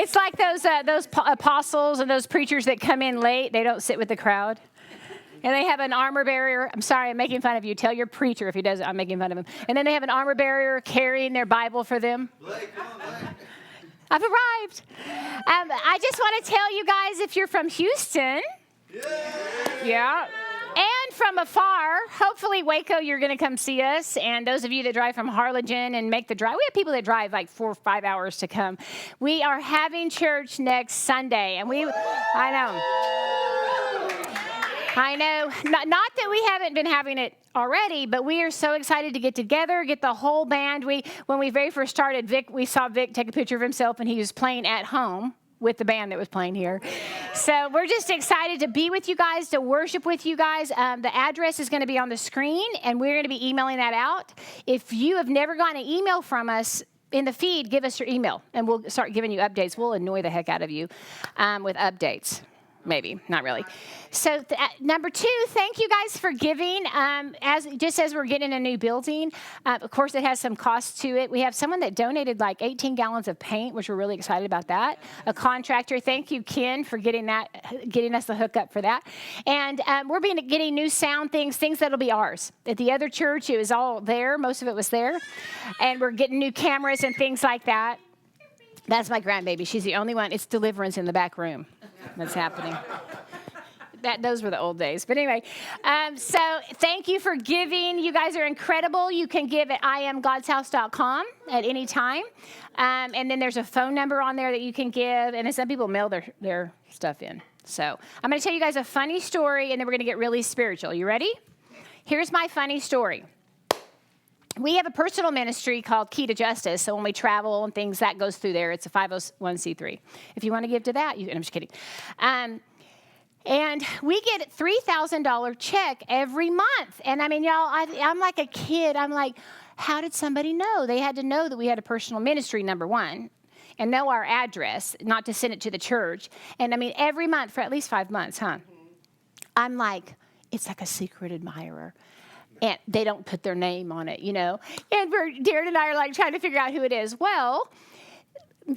It's like those apostles and those preachers that come in late. They don't sit with the crowd. And they have an armor bearer. I'm sorry, I'm making fun of you. Tell your preacher if he does it, I'm making fun of him. And then they have an armor bearer carrying their Bible for them. I've arrived. I just want to tell you guys, if you're from Houston, yeah, and from afar, hopefully Waco, you're going to come see us. And those of you that drive from Harlingen and make the drive, we have people that drive like 4 or 5 hours to come. We are having church next Sunday, and I know. Not that we haven't been having it already, but we are so excited to get together, get the whole band. When we very first started, we saw Vic take a picture of himself, and he was playing at home with the band that was playing here. So we're just excited to be with you guys, to worship with you guys. The address is going to be on the screen, and we're going to be emailing that out. If you have never gotten an email from us, in the feed, give us your email, and we'll start giving you updates. We'll annoy the heck out of you with updates. Maybe, not really. So number 2, thank you guys for giving. As we're getting a new building, of course, it has some cost to it. We have someone that donated like 18 gallons of paint, which we're really excited about that. A contractor. Thank you, Ken, for getting us the hookup for that. And we're getting new sound things that'll be ours. At the other church, it was all there. Most of it was there. And we're getting new cameras and things like that. That's my grandbaby. She's the only one. It's deliverance in the back room that's happening. Those were the old days. But anyway, so thank you for giving. You guys are incredible. You can give at iamgodshouse.com at any time. And then there's a phone number on there that you can give. And then some people mail their stuff in. So I'm going to tell you guys a funny story, and then we're going to get really spiritual. You ready? Here's my funny story. We have a personal ministry called Key to Justice. So when we travel and things, that goes through there. It's a 501c3. If you want to give to that, I'm just kidding. And we get a $3,000 check every month. And I mean, y'all, I'm like a kid. I'm like, how did somebody know? They had to know that we had a personal ministry, number one, and know our address, not to send it to the church. And I mean, every month for at least 5 months, huh? I'm like, it's like a secret admirer. And they don't put their name on it, And Darren and I are like trying to figure out who it is. Well,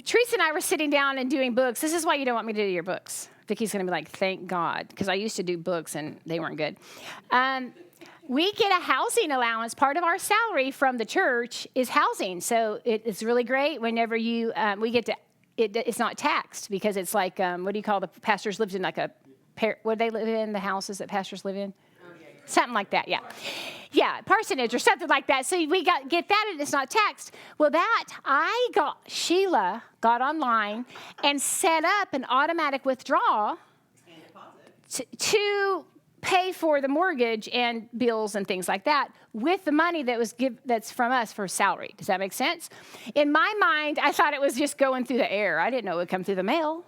Teresa and I were sitting down and doing books. This is why you don't want me to do your books. Vicky's going to be like, thank God, because I used to do books and they weren't good. We get a housing allowance. Part of our salary from the church is housing. So it's really great whenever we get to, it's not taxed because it's like, what do you call the pastors lived in like what do they live in, the houses that pastors live in? Something like that, yeah. Yeah, parsonage or something like that. So we get that and it's not taxed. Well, Sheila got online and set up an automatic withdrawal to pay for the mortgage and bills and things like that with the money that's from us for salary. Does that make sense? In my mind, I thought it was just going through the air. I didn't know it would come through the mail.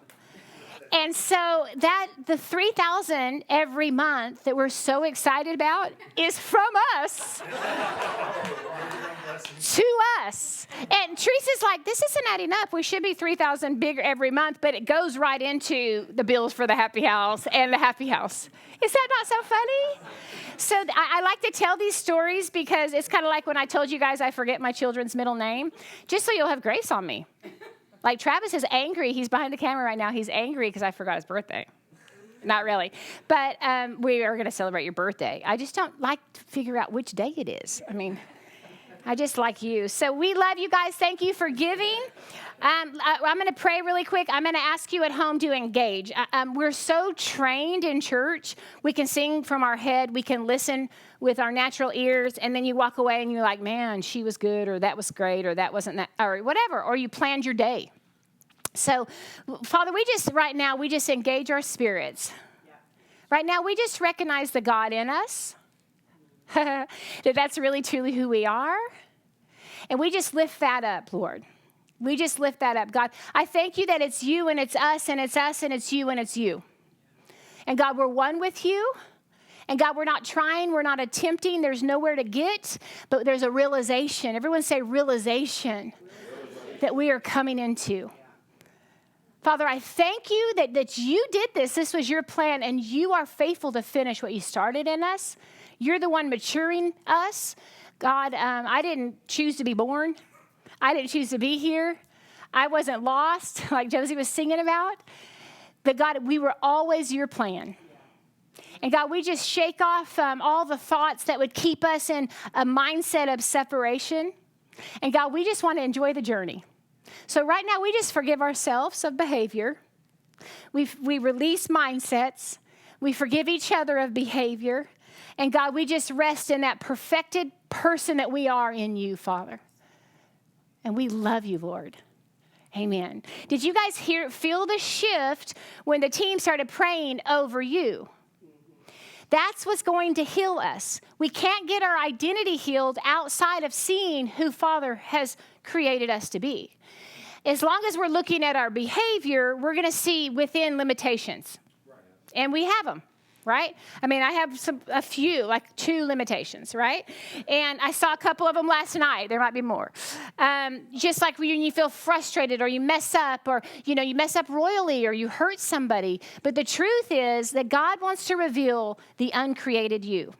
And so the $3,000 every month that we're so excited about is from us to us. And Teresa's like, this isn't adding up. We should be $3,000 bigger every month, but it goes right into the bills for the happy house and the happy house. Is that not so funny? So I like to tell these stories because it's kind of like when I told you guys I forget my children's middle name, just so you'll have grace on me. Like Travis is angry. He's behind the camera right now. He's angry because I forgot his birthday. Not really. But we are going to celebrate your birthday. I just don't like to figure out which day it is. I mean, I just like you. So we love you guys. Thank you for giving. I'm going to pray really quick. I'm going to ask you at home to engage. We're so trained in church. We can sing from our head. We can listen with our natural ears. And then you walk away and you're like, man, she was good, or that was great, or that wasn't that, or whatever. Or you planned your day. So, Father, right now, we just engage our spirits. Yeah. Right now, we just recognize the God in us. That's really, truly who we are. And we just lift that up, Lord. We just lift that up. God, I thank you that it's you and it's us and it's us and it's you and it's you. And God, we're one with you. And God, we're not trying, we're not attempting, there's nowhere to get, but there's a realization. Everyone say realization that we are coming into. Father, I thank you that you did this. This was your plan, and you are faithful to finish what you started in us. You're the one maturing us. God, I didn't choose to be born. I didn't choose to be here. I wasn't lost, like Josie was singing about. But God, we were always your plan. And God, we just shake off all the thoughts that would keep us in a mindset of separation. And God, we just want to enjoy the journey. So right now, we just forgive ourselves of behavior. We release mindsets. We forgive each other of behavior. And God, we just rest in that perfected person that we are in you, Father. And we love you, Lord. Amen. Did you guys feel the shift when the team started praying over you? That's what's going to heal us. We can't get our identity healed outside of seeing who Father has created us to be. As long as we're looking at our behavior, we're going to see within limitations. And we have them, right? I mean, I have a few, like 2 limitations, right? And I saw a couple of them last night. There might be more. Just like when you feel frustrated or you mess up or, you mess up royally or you hurt somebody. But the truth is that God wants to reveal the uncreated you.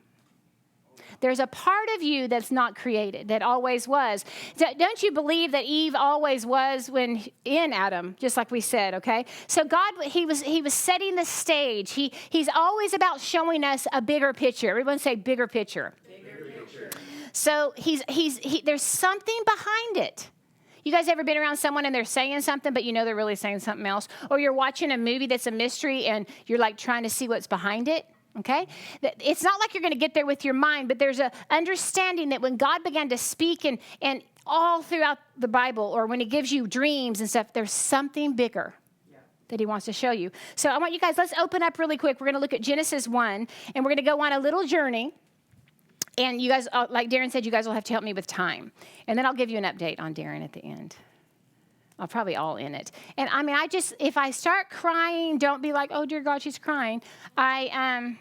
There's a part of you that's not created, that always was. Don't you believe that Eve always was when in Adam, just like we said, okay? So God, he was setting the stage. He's always about showing us a bigger picture. Everyone say bigger picture. Bigger picture. So there's something behind it. You guys ever been around someone and they're saying something, but they're really saying something else? Or you're watching a movie that's a mystery and you're like trying to see what's behind it? Okay? It's not like you're going to get there with your mind, but there's an understanding that when God began to speak and all throughout the Bible, or when he gives you dreams and stuff, there's something bigger that he wants to show you. So I want you guys, let's open up really quick. We're going to look at Genesis 1, and we're going to go on a little journey. And you guys, like Darren said, you guys will have to help me with time. And then I'll give you an update on Darren at the end. I'll probably all in it. And I mean, if I start crying, don't be like, oh, dear God, she's crying. I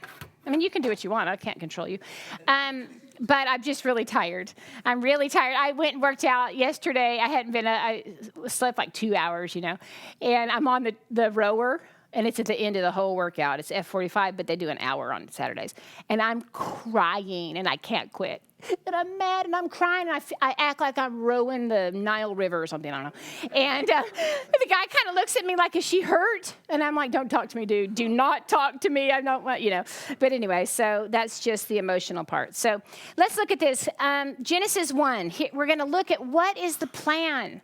mean, you can do what you want. I can't control you. But I'm just really tired. I'm really tired. I went and worked out yesterday. I slept like 2 hours, and I'm on the rower. And it's at the end of the whole workout. It's F45, but they do an hour on Saturdays. And I'm crying, and I can't quit. And I'm mad, and I'm crying, and I act like I'm rowing the Nile River or something, I don't know. And the guy kind of looks at me like, is she hurt? And I'm like, don't talk to me, dude. Do not talk to me. I don't want, But anyway, so that's just the emotional part. So let's look at this. Genesis 1. We're going to look at what is the plan.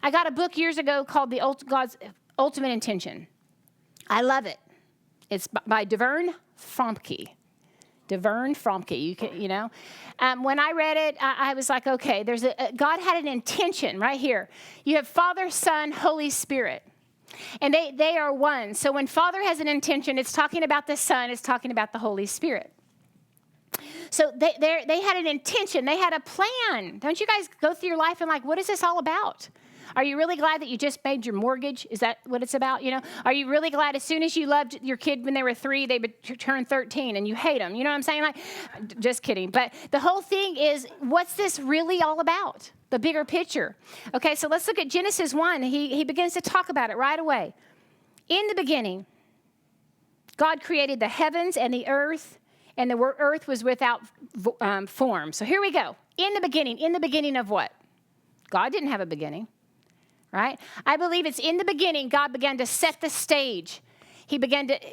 I got a book years ago called God's Ultimate Intention. I love it. It's by Devern Fromke. Devern Fromke, When I read it, I was like, okay, God had an intention right here. You have Father, Son, Holy Spirit. And they are one. So when Father has an intention, it's talking about the Son, it's talking about the Holy Spirit. So they had an intention. They had a plan. Don't you guys go through your life and like, what is this all about? Are you really glad that you just made your mortgage? Is that what it's about? Are you really glad as soon as you loved your kid when they were 3, they would turn 13 and you hate them? You know what I'm saying? Like, just kidding. But the whole thing is, what's this really all about? The bigger picture. Okay, so let's look at Genesis 1. He begins to talk about it right away. In the beginning, God created the heavens and the earth, and the earth was without form. So here we go. In the beginning of what? God didn't have a beginning. Right? I believe it's in the beginning, God began to set the stage.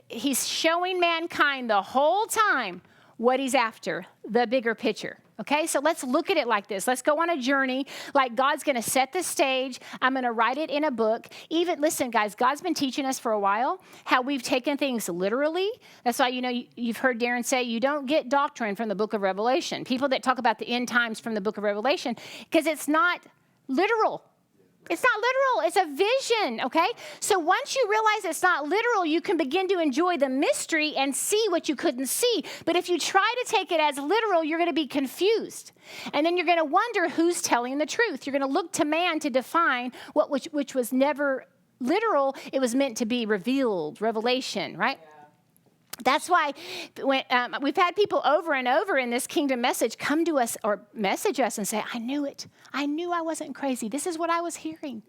He's showing mankind the whole time what he's after, the bigger picture. Okay, so let's look at it like this. Let's go on a journey. Like God's going to set the stage. I'm going to write it in a book. Listen, guys, God's been teaching us for a while how we've taken things literally. That's why, you've heard Darren say you don't get doctrine from the book of Revelation. People that talk about the end times from the book of Revelation, because it's not literal. It's not literal. It's a vision, okay? So once you realize it's not literal, you can begin to enjoy the mystery and see what you couldn't see. But if you try to take it as literal, you're going to be confused. And then you're going to wonder who's telling the truth. You're going to look to man to define which was never literal. It was meant to be revealed, revelation, right? Yeah. That's why when we've had people over and over in this kingdom message come to us or message us and say, I knew it. I knew I wasn't crazy. This is what I was hearing,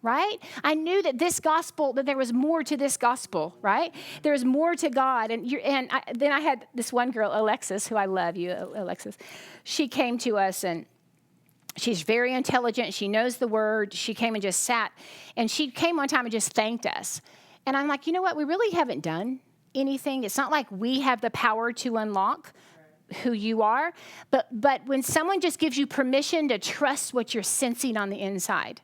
right? I knew that this gospel, that there was more to this gospel, right? There was more to God. Then I had this one girl, Alexis, who I love you, Alexis. She came to us and She's very intelligent. She knows the word. She came and just sat. And she came one time and just thanked us. And I'm like, you know what? We really haven't done anything. It's not like we have the power to unlock who you are. But when someone just gives you permission to trust what you're sensing on the inside,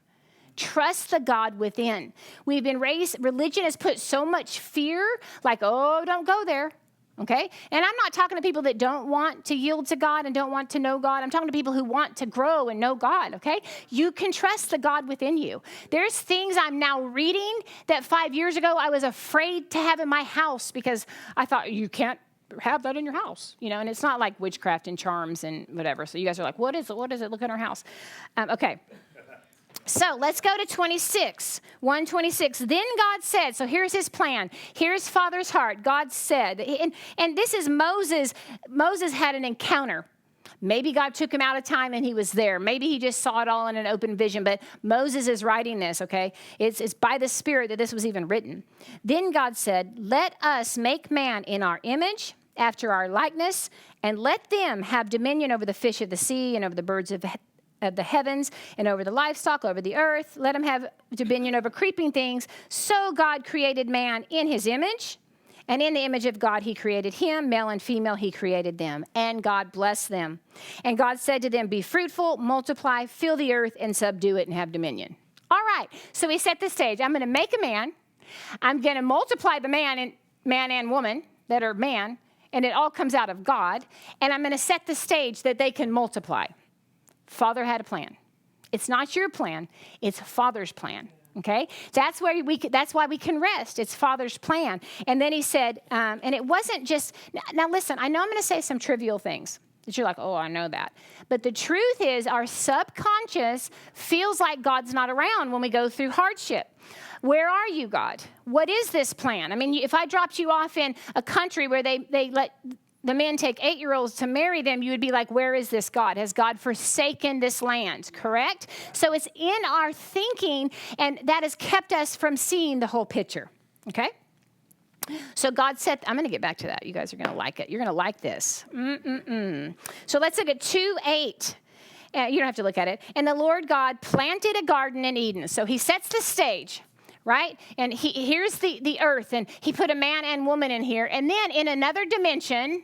trust the God within. We've been raised, religion has put so much fear, like, oh, don't go there. Okay? And I'm not talking to people that don't want to yield to God and don't want to know God. I'm talking to people who want to grow and know God, okay? You can trust the God within you. There's things I'm now reading that 5 years ago I was afraid to have in my house because I thought you can't have that in your house, and it's not like witchcraft and charms and whatever. So you guys are like, what is it? What is it? Look in our house. Okay. So let's go to 26, 126. Then God said, so here's his plan. Here's Father's heart. God said, and this is Moses. Moses had an encounter. Maybe God took him out of time and he was there. Maybe he just saw it all in an open vision, but Moses is writing this, okay? It's by the Spirit that this was even written. Then God said, let us make man in our image, after our likeness, and let them have dominion over the fish of the sea and over the birds of the heavens and over the livestock, over the earth. Let him have dominion over creeping things. So God created man in his image, and in the image of God he created him, male and female he created them, and God blessed them. And God said to them, be fruitful, multiply, fill the earth, and subdue it, and have dominion. All right, so he set the stage. I'm going to make a man. I'm going to multiply the man and woman that are man, and it all comes out of God, and I'm going to set the stage that they can multiply. Father had a plan. It's not your plan. It's Father's plan. Okay? That's why we can rest. It's Father's plan. And then he said, and it wasn't just, now listen, I know I'm going to say some trivial things that you're like, oh, I know that. But the truth is our subconscious feels like God's not around when we go through hardship. Where are you, God? What is this plan? I mean, if I dropped you off in a country where they let the men take 8-year-olds to marry them, you would be like, where is this God? Has God forsaken this land? Correct? So it's in our thinking, and that has kept us from seeing the whole picture. Okay? So God said, I'm going to get back to that. You guys are going to like it. You're going to like this. So let's look at 2:8. You don't have to look at it. And the Lord God planted a garden in Eden. So he sets the stage. Right? And here's the earth, and he put a man and woman in here. And then in another dimension,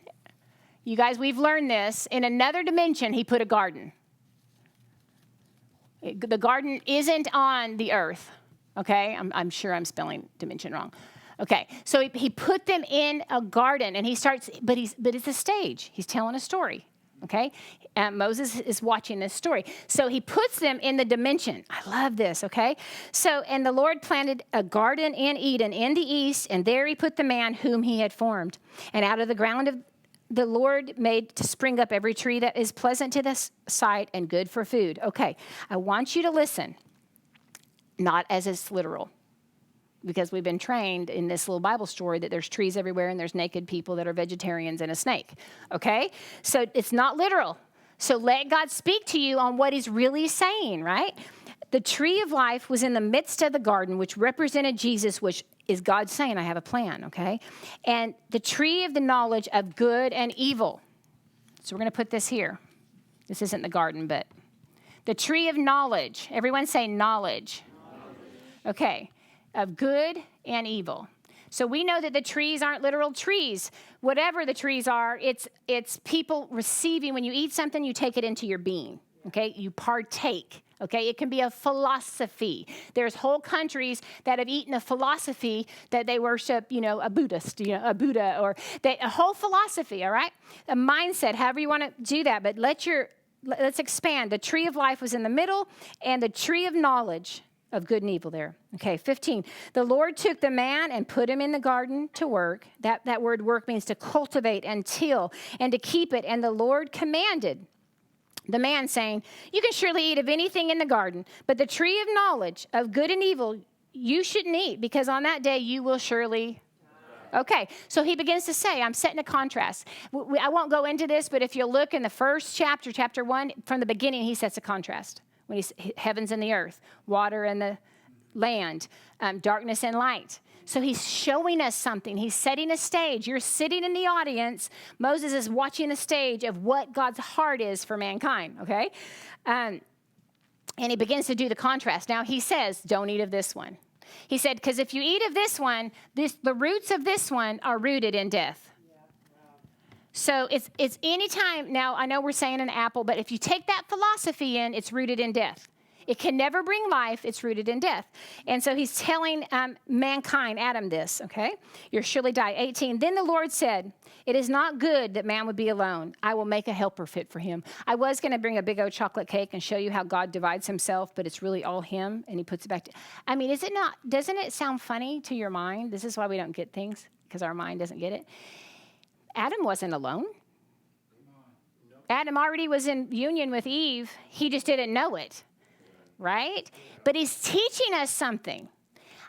you guys, we've learned this, in another dimension, he put a garden. The garden isn't on the earth, okay? I'm sure I'm spelling dimension wrong. Okay, so he put them in a garden, and he starts, but it's a stage. He's telling a story. Okay, Moses is watching this story. So he puts them in the dimension. I love this, okay? So, and the Lord planted a garden in Eden in the east, and there he put the man whom he had formed. And out of the ground of the Lord made to spring up every tree that is pleasant to the sight and good for food. Okay, I want you to listen, not as it's literal, because we've been trained in this little Bible story that there's trees everywhere and there's naked people that are vegetarians and a snake, okay? So it's not literal. So let God speak to you on what he's really saying, right? The tree of life was in the midst of the garden, which represented Jesus, which is God saying, I have a plan, okay? And the tree of the knowledge of good and evil. So we're going to put this here. This isn't the garden, but the tree of knowledge. Everyone say knowledge. Okay. Of good and evil. So we know that the trees aren't literal trees. Whatever the trees are, it's people receiving. When you eat something, you take it into your being. Okay, you partake. Okay, it can be a philosophy. There's whole countries that have eaten a philosophy that they worship, a Buddhist, a Buddha, or a whole philosophy. All right, a mindset. However you want to do that, but let's expand. The tree of life was in the middle, and the tree of knowledge of good and evil there. Okay, 15. The Lord took the man and put him in the garden to work. That word work means to cultivate and till and to keep it. And the Lord commanded the man, saying, you can surely eat of anything in the garden, but the tree of knowledge of good and evil you shouldn't eat, because on that day you will surely... Okay, so he begins to say, I'm setting a contrast. I won't go into this, but if you look in the first chapter 1, from the beginning, he sets a contrast. When he's heavens and the earth, water and the land, darkness and light. So he's showing us something. He's setting a stage. You're sitting in the audience. Moses is watching the stage of what God's heart is for mankind, okay? And he begins to do the contrast. Now he says, don't eat of this one. He said, because if you eat of this one, the roots of this one are rooted in death. So it's any time. Now, I know we're saying an apple, but if you take that philosophy in, it's rooted in death. It can never bring life. It's rooted in death. And so he's telling mankind, Adam, this, okay? You'll surely die. 18, then the Lord said, it is not good that man would be alone. I will make a helper fit for him. I was going to bring a big old chocolate cake and show you how God divides himself, but it's really all him, and he puts it back. I mean, is it not? Doesn't it sound funny to your mind? This is why we don't get things, because our mind doesn't get it. Adam wasn't alone. Adam already was in union with Eve. He just didn't know it. Right? But he's teaching us something.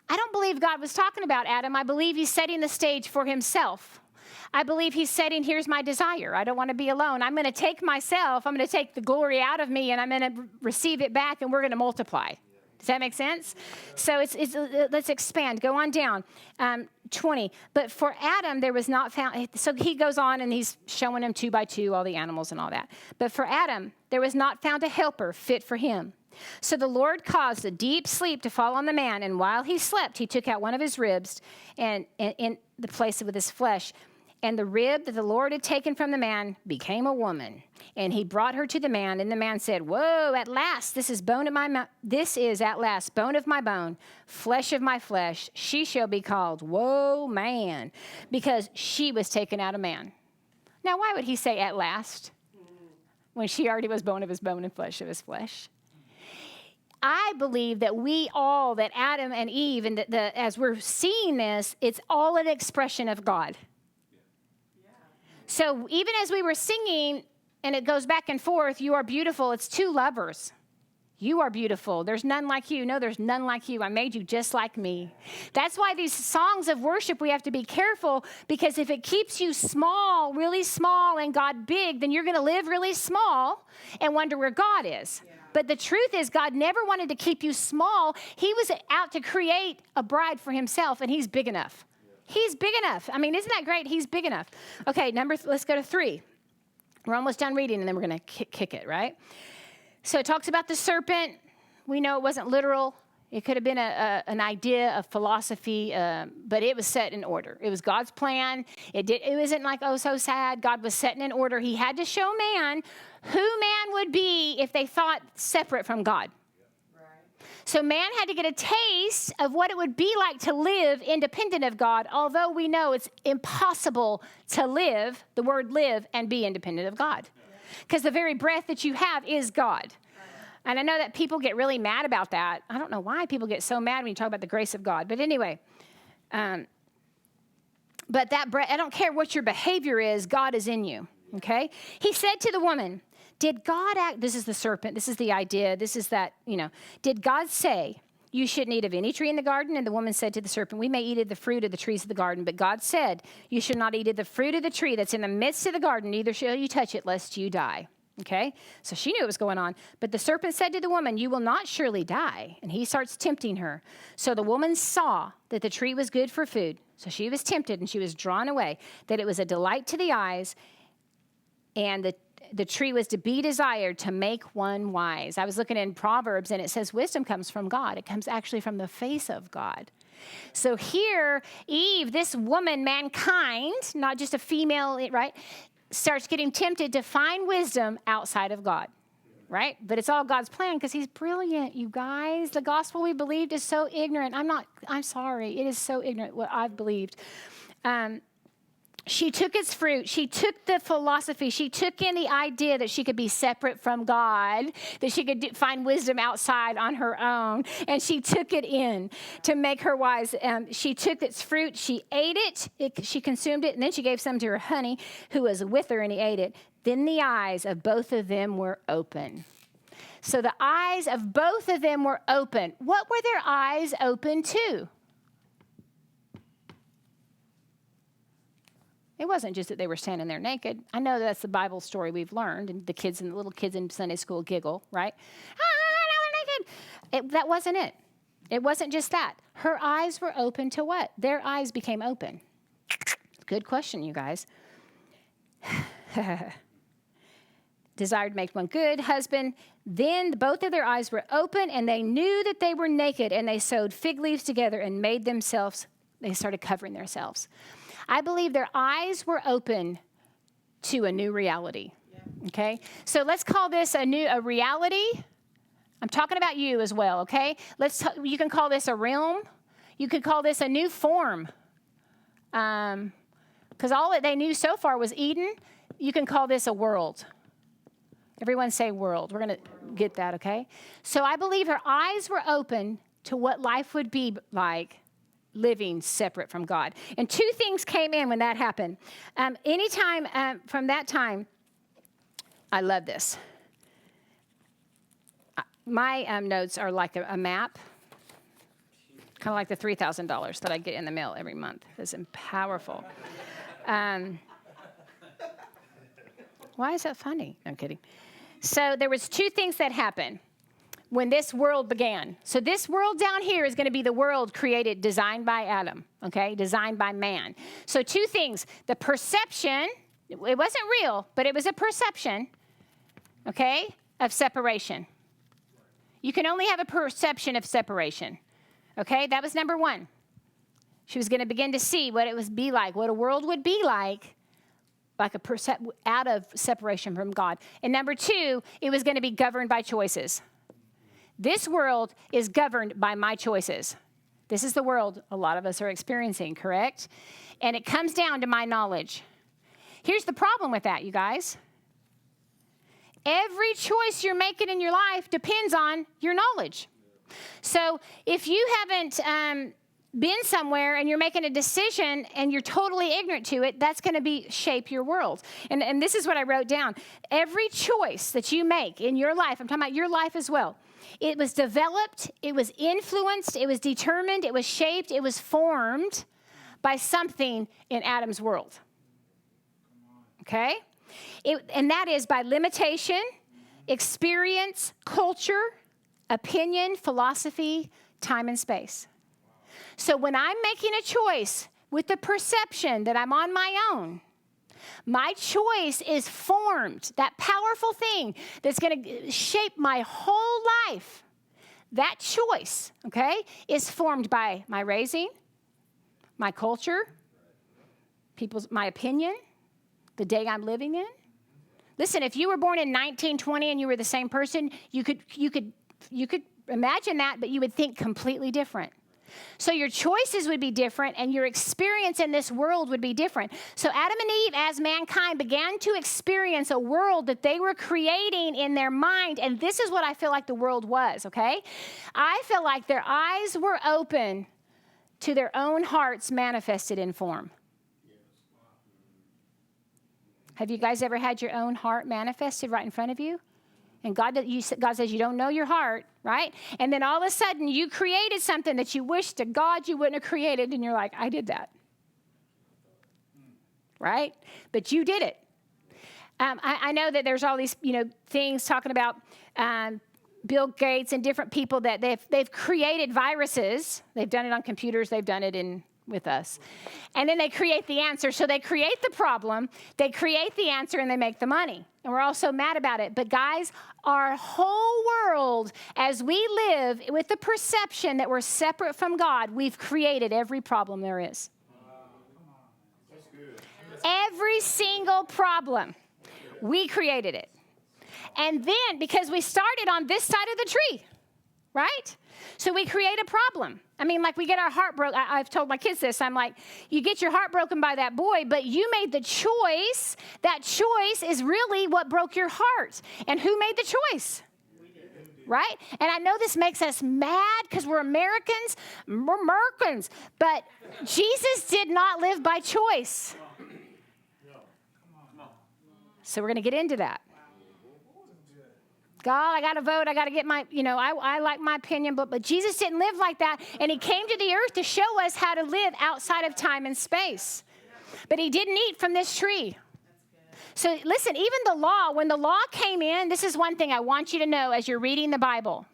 I don't believe God was talking about Adam. I believe he's setting the stage for himself. I believe he's setting, here's my desire. I don't want to be alone. I'm going to take myself. I'm going to take the glory out of me, and I'm going to receive it back, and we're going to multiply. Does that make sense? So let's expand. Go on down. 20. But for Adam, there was not found. So he goes on, and he's showing him 2 by 2, all the animals and all that. But for Adam, there was not found a helper fit for him. So the Lord caused a deep sleep to fall on the man, and while he slept, he took out one of his ribs and in the place with his flesh. And the rib that the Lord had taken from the man became a woman. And he brought her to the man, and the man said, whoa, at last, this is at last bone of my bone, flesh of my flesh. She shall be called, whoa, man, because she was taken out of man. Now, why would he say at last when she already was bone of his bone and flesh of his flesh? I believe that we all, that Adam and Eve, and as we're seeing this, it's all an expression of God. Yeah. So even as we were singing, and it goes back and forth, you are beautiful, it's 2 lovers. You are beautiful. There's none like you. No, there's none like you. I made you just like me. That's why these songs of worship, we have to be careful, because if it keeps you small, really small, and God big, then you're going to live really small and wonder where God is. Yeah. But the truth is, God never wanted to keep you small. He was out to create a bride for himself, and he's big enough. He's big enough. I mean, isn't that great? He's big enough. Okay, let's go to 3. We're almost done reading, and then we're going to kick it, right? So it talks about the serpent. We know it wasn't literal. It could have been an idea of philosophy, but it was set in order. It was God's plan. It wasn't like, oh, so sad. God was setting in order. He had to show man who man would be if they thought separate from God. Right. So man had to get a taste of what it would be like to live independent of God, although we know it's impossible to live, the word live, and be independent of God. Because the very breath that you have is God. And I know that people get really mad about that. I don't know why people get so mad when you talk about the grace of God. But anyway, but that breath, I don't care what your behavior is, God is in you, okay? He said to the woman, did God act, this is the serpent, this is the idea, this is that, did God say, you shouldn't eat of any tree in the garden? And the woman said to the serpent, we may eat of the fruit of the trees of the garden, but God said, you should not eat of the fruit of the tree that's in the midst of the garden, neither shall you touch it, lest you die. Okay, so she knew what was going on. But the serpent said to the woman, you will not surely die. And he starts tempting her. So the woman saw that the tree was good for food. So she was tempted and she was drawn away, that it was a delight to the eyes, and the tree was to be desired to make one wise. I was looking in Proverbs, and it says wisdom comes from God. It comes actually from the face of God. So here, Eve, this woman, mankind, not just a female, right, starts getting tempted to find wisdom outside of God, right? But it's all God's plan because he's brilliant, you guys. The gospel we believed is so ignorant. I'm sorry. It is so ignorant what I've believed. She took its fruit. She took the philosophy. She took in the idea that she could be separate from God, that she could find wisdom outside on her own, and she took it in to make her wise. She took its fruit. She ate it. She consumed it, and then she gave some to her honey, who was with her, and he ate it. Then the eyes of both of them were open. So the eyes of both of them were open. What were their eyes open to? It wasn't just that they were standing there naked. I know that's the Bible story we've learned, and the little kids in Sunday school giggle, right? Now they're naked. That wasn't it. It wasn't just that. Her eyes were open to what? Their eyes became open. Good question, you guys. desired to make one good husband. Then both of their eyes were open, and they knew that they were naked, and they sewed fig leaves together and they started covering themselves. I believe their eyes were open to a new reality. Okay? So let's call this a reality. I'm talking about you as well, okay? You can call this a realm. You could call this a new form. Because all that they knew so far was Eden. You can call this a world. Everyone say world. We're going to get that, okay? So I believe her eyes were open to what life would be like living separate from God. And two things came in when that happened. Anytime from that time, I love this. My notes are like a map, kind of like the $3,000 that I get in the mail every month. It's powerful. Why is that funny? I'm kidding. So there was two things that happened when this world began. So this world down here is going to be the world created, designed by Adam, okay? Designed by man. So two things. The perception, it wasn't real, but it was a perception, okay, of separation. You can only have a perception of separation, okay? That was number one. She was going to begin to see what it would be like, what a world would be like a out of separation from God. And number two, it was going to be governed by choices. This world is governed by my choices. This is the world a lot of us are experiencing, correct? And it comes down to my knowledge. Here's the problem with that, you guys. Every choice you're making in your life depends on your knowledge. So if you haven't been somewhere and you're making a decision and you're totally ignorant to it, that's going to shape your world. And this is what I wrote down. Every choice that you make in your life, I'm talking about your life as well, it was developed, it was influenced, it was determined, it was shaped, it was formed by something in Adam's world. Okay? And that is by limitation, experience, culture, opinion, philosophy, time and space. So when I'm making a choice with the perception that I'm on my own, my choice is formed, that powerful thing that's going to shape my whole life. That choice, okay, is formed by my raising, my culture, my opinion, the day I'm living in. Listen, if you were born in 1920 and you were the same person, you could imagine that, but you would think completely different. So your choices would be different and your experience in this world would be different. So Adam and Eve, as mankind, began to experience a world that they were creating in their mind. And this is what I feel like the world was, okay? I feel like their eyes were open to their own hearts manifested in form. Have you guys ever had your own heart manifested right in front of you? And God says you don't know your heart, right? And then all of a sudden you created something that you wish to God you wouldn't have created, and you're like, I did that. Right? But you did it. I know that there's all these, things talking about Bill Gates and different people that they've created viruses. They've done it on computers. They've done it with us. And then they create the answer. So they create the problem, they create the answer, and they make the money. And we're all so mad about it. But guys, our whole world, as we live with the perception that we're separate from God, we've created every problem there is. That's good. Every single problem, we created it. And then, because we started on this side of the tree, right? So we create a problem. I mean, like we get our heart broken. I've told my kids this. I'm like, you get your heart broken by that boy, but you made the choice. That choice is really what broke your heart. And who made the choice? We did. Right? And I know this makes us mad because we're Americans. We're Americans. But Jesus did not live by choice. So we're going to get into that. God, I got to vote. I got to get my, I like my opinion, but Jesus didn't live like that. And he came to the earth to show us how to live outside of time and space. But he didn't eat from this tree. So listen, even the law, when the law came in, this is one thing I want you to know as you're reading the Bible.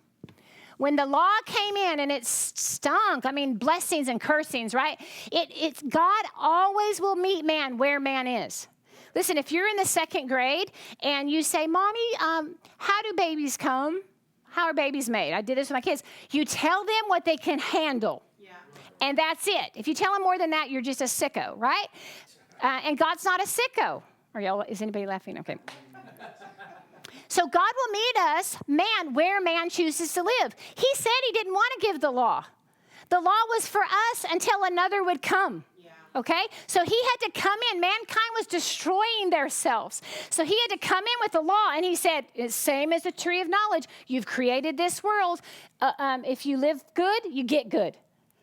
When the law came in and it stunk, blessings and cursings, right? It's God always will meet man where man is. Listen, if you're in the second grade and you say, Mommy, how do babies come? How are babies made? I did this with my kids. You tell them what they can handle. Yeah. And that's it. If you tell them more than that, you're just a sicko, right? And God's not a sicko. Is anybody laughing? Okay. So God will meet us, man, where man chooses to live. He said he didn't want to give the law. The law was for us until another would come. Okay? So he had to come in. Mankind was destroying themselves. So he had to come in with the law. And he said, it's same as the tree of knowledge. You've created this world. If you live good, you get good.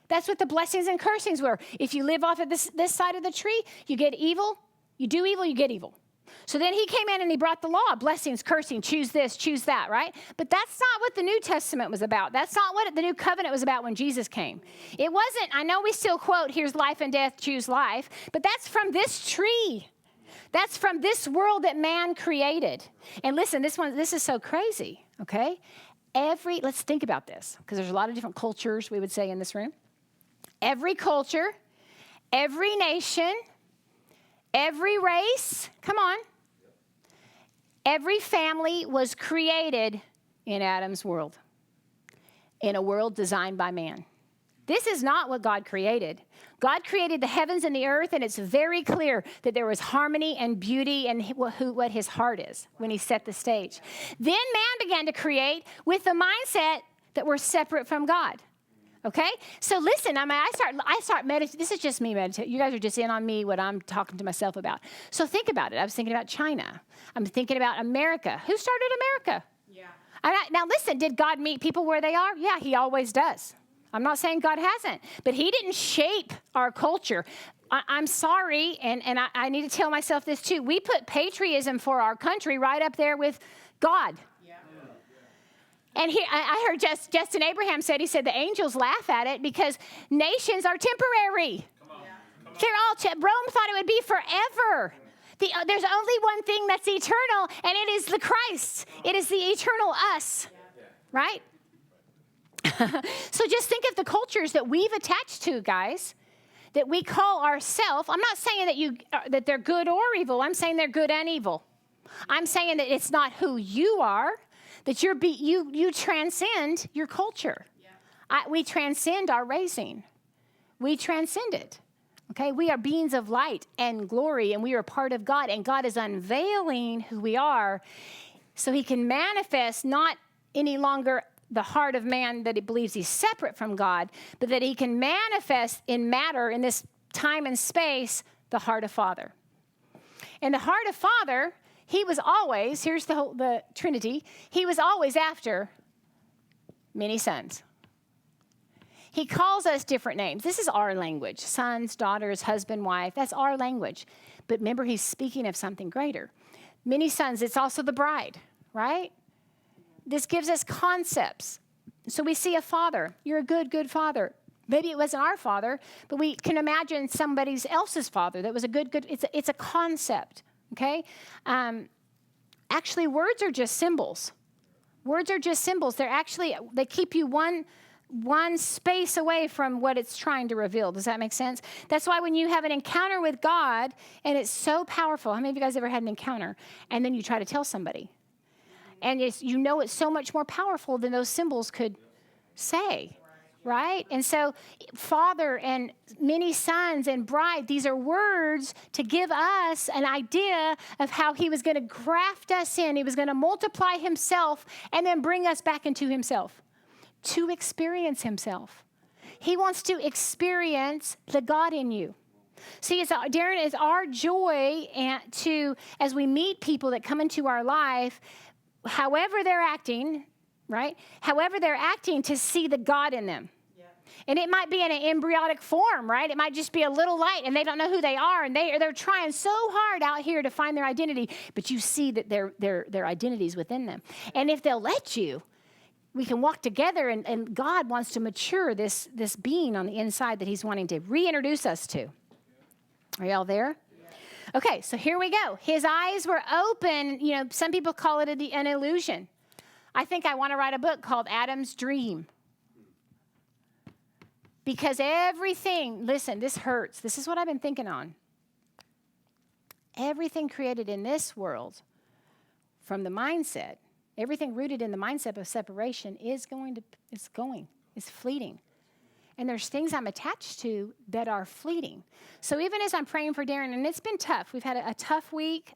That's what the blessings and cursings were. If you live off of this side of the tree, you get evil. You do evil, you get evil. So then he came in and he brought the law, blessings, cursing, choose this, choose that, right? But that's not what the New Testament was about. That's not what the new covenant was about when Jesus came. It wasn't, I know we still quote, here's life and death, choose life, but that's from this tree. That's from this world that man created. And listen, this is so crazy, okay? Let's think about this, because there's a lot of different cultures, we would say, in this room. Every culture, every nation, every race, come on. Every family was created in Adam's world, in a world designed by man. This is not what God created. God created the heavens and the earth, and it's very clear that there was harmony and beauty and what his heart is when he set the stage. Then man began to create with the mindset that we're separate from God. Okay? So listen, I start meditating. This is just me meditating. You guys are just in on me, what I'm talking to myself about. So think about it. I was thinking about China. I'm thinking about America. Who started America? Yeah. Now listen, did God meet people where they are? Yeah, he always does. I'm not saying God hasn't, but he didn't shape our culture. I'm sorry, and I need to tell myself this too. We put patriotism for our country right up there with God. And I heard Justin Abraham said, he said the angels laugh at it because nations are temporary. Rome thought it would be forever. There's only one thing that's eternal, and it is the Christ. It is the eternal us, right? So just think of the cultures that we've attached to, guys, that we call ourselves. I'm not saying that they're good or evil. I'm saying they're good and evil. I'm saying that it's not who you are. That you transcend your culture. Yeah. We transcend our raising. We transcend it. Okay? We are beings of light and glory, and we are part of God, and God is unveiling who we are so he can manifest not any longer the heart of man that he believes he's separate from God, but that he can manifest in matter, in this time and space, the heart of Father. And the heart of Father, he was always, here's the Trinity, he was always after many sons. He calls us different names. This is our language. Sons, daughters, husband, wife. That's our language. But remember, he's speaking of something greater. Many sons, it's also the bride, right? This gives us concepts. So we see a father. You're a good, good father. Maybe it wasn't our father, but we can imagine somebody else's father that was a good, it's a concept. Okay? Actually, words are just symbols. Words are just symbols. They keep you one space away from what it's trying to reveal. Does that make sense? That's why when you have an encounter with God, and it's so powerful. How many of you guys ever had an encounter? And then you try to tell somebody. And it's so much more powerful than those symbols could say. Right? And so father and many sons and bride, these are words to give us an idea of how he was going to graft us in. He was going to multiply himself and then bring us back into himself to experience himself. He wants to experience the God in you. See, Darren, it's our joy as we meet people that come into our life, however they're acting, right? However they're acting, to see the God in them. Yeah. And it might be in an embryonic form, right? It might just be a little light, and they don't know who they are, and they're trying so hard out here to find their identity, but you see that their identity is within them. And if they'll let you, we can walk together, and God wants to mature this being on the inside that he's wanting to reintroduce us to. Are y'all there? Yeah. Okay, so here we go. His eyes were open. Some people call it an illusion. I think I want to write a book called Adam's Dream. Because everything, listen, this hurts. This is what I've been thinking on. everything created in this world from the mindset, everything rooted in the mindset of separation is fleeting. And there's things I'm attached to that are fleeting. So even as I'm praying for Darren, and it's been tough. We've had a tough week.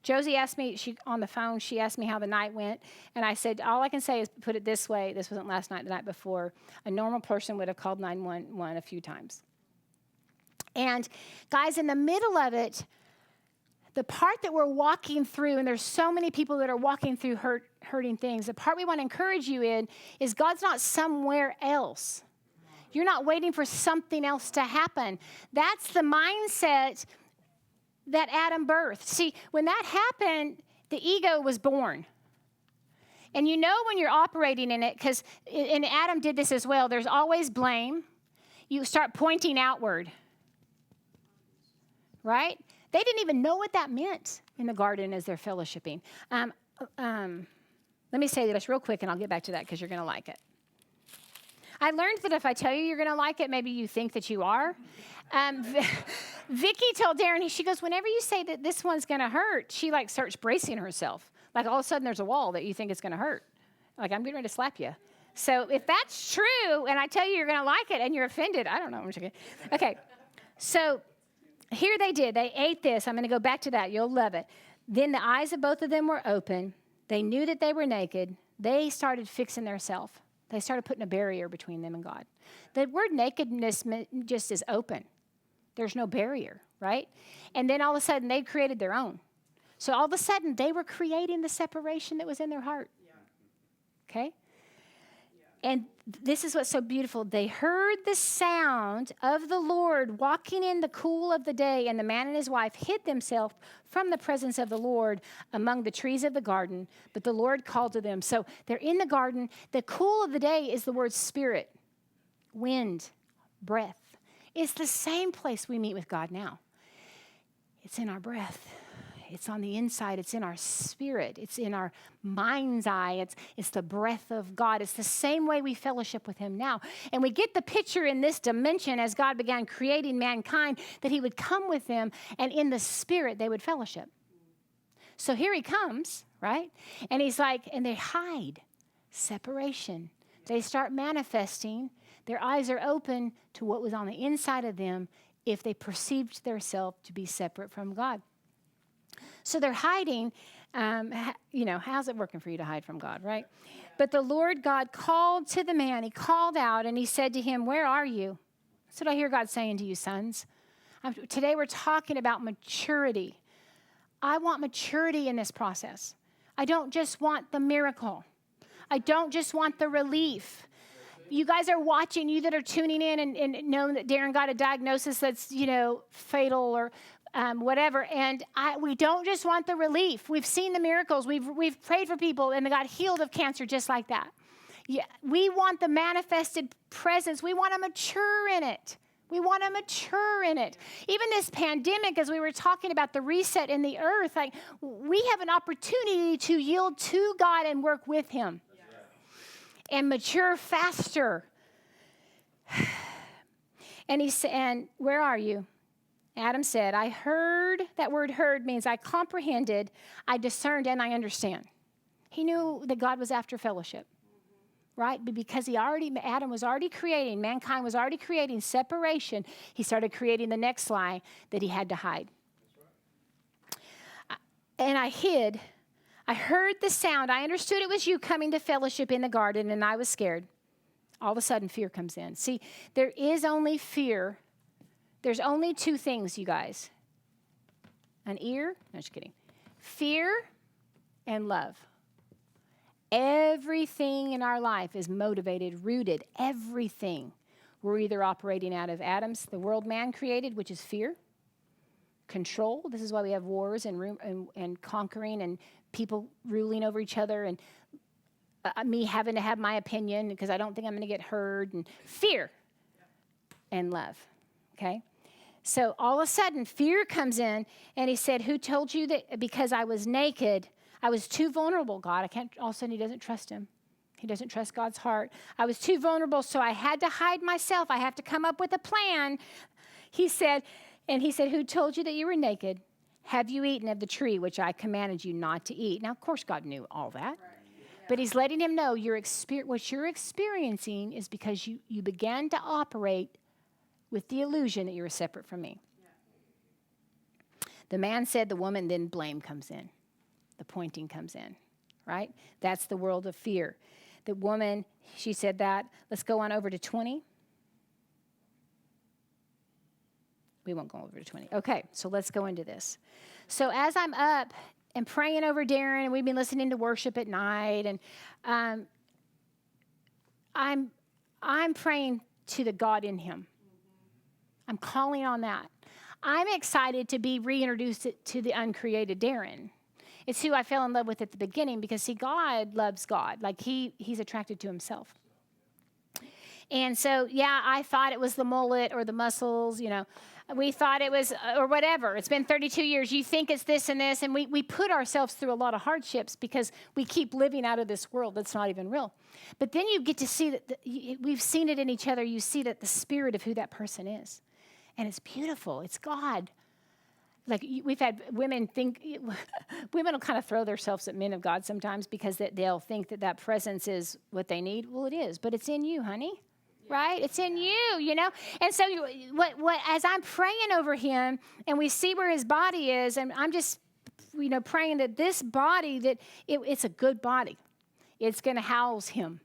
Josie asked me, on the phone, she asked me how the night went. And I said, all I can say is put it this way. This wasn't last night, the night before. A normal person would have called 911 a few times. And guys, in the middle of it, the part that we're walking through, and there's so many people that are walking through hurting things, the part we want to encourage you in is God's not somewhere else. You're not waiting for something else to happen. That's the mindset that Adam birthed. See, when that happened, the ego was born. And you know when you're operating in it, and Adam did this as well, there's always blame. You start pointing outward. Right? They didn't even know what that meant in the garden as they're fellowshipping. Let me say this real quick, and I'll get back to that because you're going to like it. I learned that if I tell you you're going to like it, maybe you think that you are. Vicky told Darren, she goes, whenever you say that this one's going to hurt, she like starts bracing herself. Like all of a sudden there's a wall that you think it's going to hurt. Like I'm getting ready to slap you. So if that's true, and I tell you you're going to like it and you're offended, I don't know. I'm just kidding. Okay. So here they did. They ate this. I'm going to go back to that. You'll love it. Then the eyes of both of them were open. They knew that they were naked. They started fixing themselves. They started putting a barrier between them and God. The word nakedness just is open. There's no barrier, right? And then all of a sudden, they created their own. So all of a sudden, they were creating the separation that was in their heart. Okay? And this is what's so beautiful. They heard the sound of the Lord walking in the cool of the day, and the man and his wife hid themselves from the presence of the Lord among the trees of the garden. But the Lord called to them. So they're in the garden. The cool of the day is the word spirit, wind, breath. It's the same place we meet with God now. It's in our breath. It's on the inside. It's in our spirit. It's in our mind's eye. It's the breath of God. It's the same way we fellowship with him now. And we get the picture in this dimension as God began creating mankind that he would come with them, and in the spirit they would fellowship. So here he comes, right? And he's like, and they hide. Separation. They start manifesting. Their eyes are open to what was on the inside of them if they perceived themselves to be separate from God. So they're hiding. How's it working for you to hide from God, right? But the Lord God called to the man. He called out and he said to him, where are you? That's what I hear God saying to you, sons. Today we're talking about maturity. I want maturity in this process. I don't just want the miracle. I don't just want the relief. You guys are watching, you that are tuning in and knowing that Darren got a diagnosis that's, fatal or whatever. And we don't just want the relief. We've seen the miracles. We've prayed for people and they got healed of cancer just like that. Yeah, we want the manifested presence. We want to mature in it. We want to mature in it. Even this pandemic, as we were talking about the reset in the earth, like we have an opportunity to yield to God and work with him. And mature faster. And he said, and where are you? Adam said, I heard. That word heard means I comprehended, I discerned, and I understand. He knew that God was after fellowship, right? But because Adam was already creating, mankind was already creating separation, he started creating the next lie that he had to hide. And I hid. I heard the sound. I understood it was you coming to fellowship in the garden, and I was scared. All of a sudden, fear comes in. See, there is only fear. There's only two things, you guys. An ear. No, just kidding. Fear and love. Everything in our life is motivated, rooted. Everything. We're either operating out of the world man created, which is fear. Control. This is why we have wars and conquering and people ruling over each other and me having to have my opinion because I don't think I'm going to get heard, and fear and love. Okay? So all of a sudden fear comes in and he said, who told you that because I was naked, I was too vulnerable, God? All of a sudden he doesn't trust him. He doesn't trust God's heart. I was too vulnerable, so I had to hide myself. I have to come up with a plan. He said, who told you that you were naked? have you eaten of the tree which I commanded you not to eat? Now, of course, God knew all that. But he's letting him know what you're experiencing is because you began to operate with the illusion that you were separate from me. The man said, the woman, then blame comes in. The pointing comes in, right? That's the world of fear. The woman, she said that. Let's go on over to 20. We won't go over to 20. Okay, so let's go into this. So as I'm up and praying over Darren, and we've been listening to worship at night, and I'm praying to the God in him. I'm calling on that. I'm excited to be reintroduced to the uncreated Darren. It's who I fell in love with at the beginning because, see, God loves God. Like, he's attracted to himself. And so, yeah, I thought it was the mullet or the muscles, We thought it was, or whatever. It's been 32 years. You think it's this and this. And we put ourselves through a lot of hardships because we keep living out of this world that's not even real. But then you get to see that we've seen it in each other. You see that the spirit of who that person is. And it's beautiful. It's God. Like, we've had women women will kind of throw themselves at men of God sometimes because they'll think that presence is what they need. Well, it is, but it's in you, honey. Right? It's in you, And so as I'm praying over him and we see where his body is, and I'm just, praying that this body, that it's a good body. It's going to house him.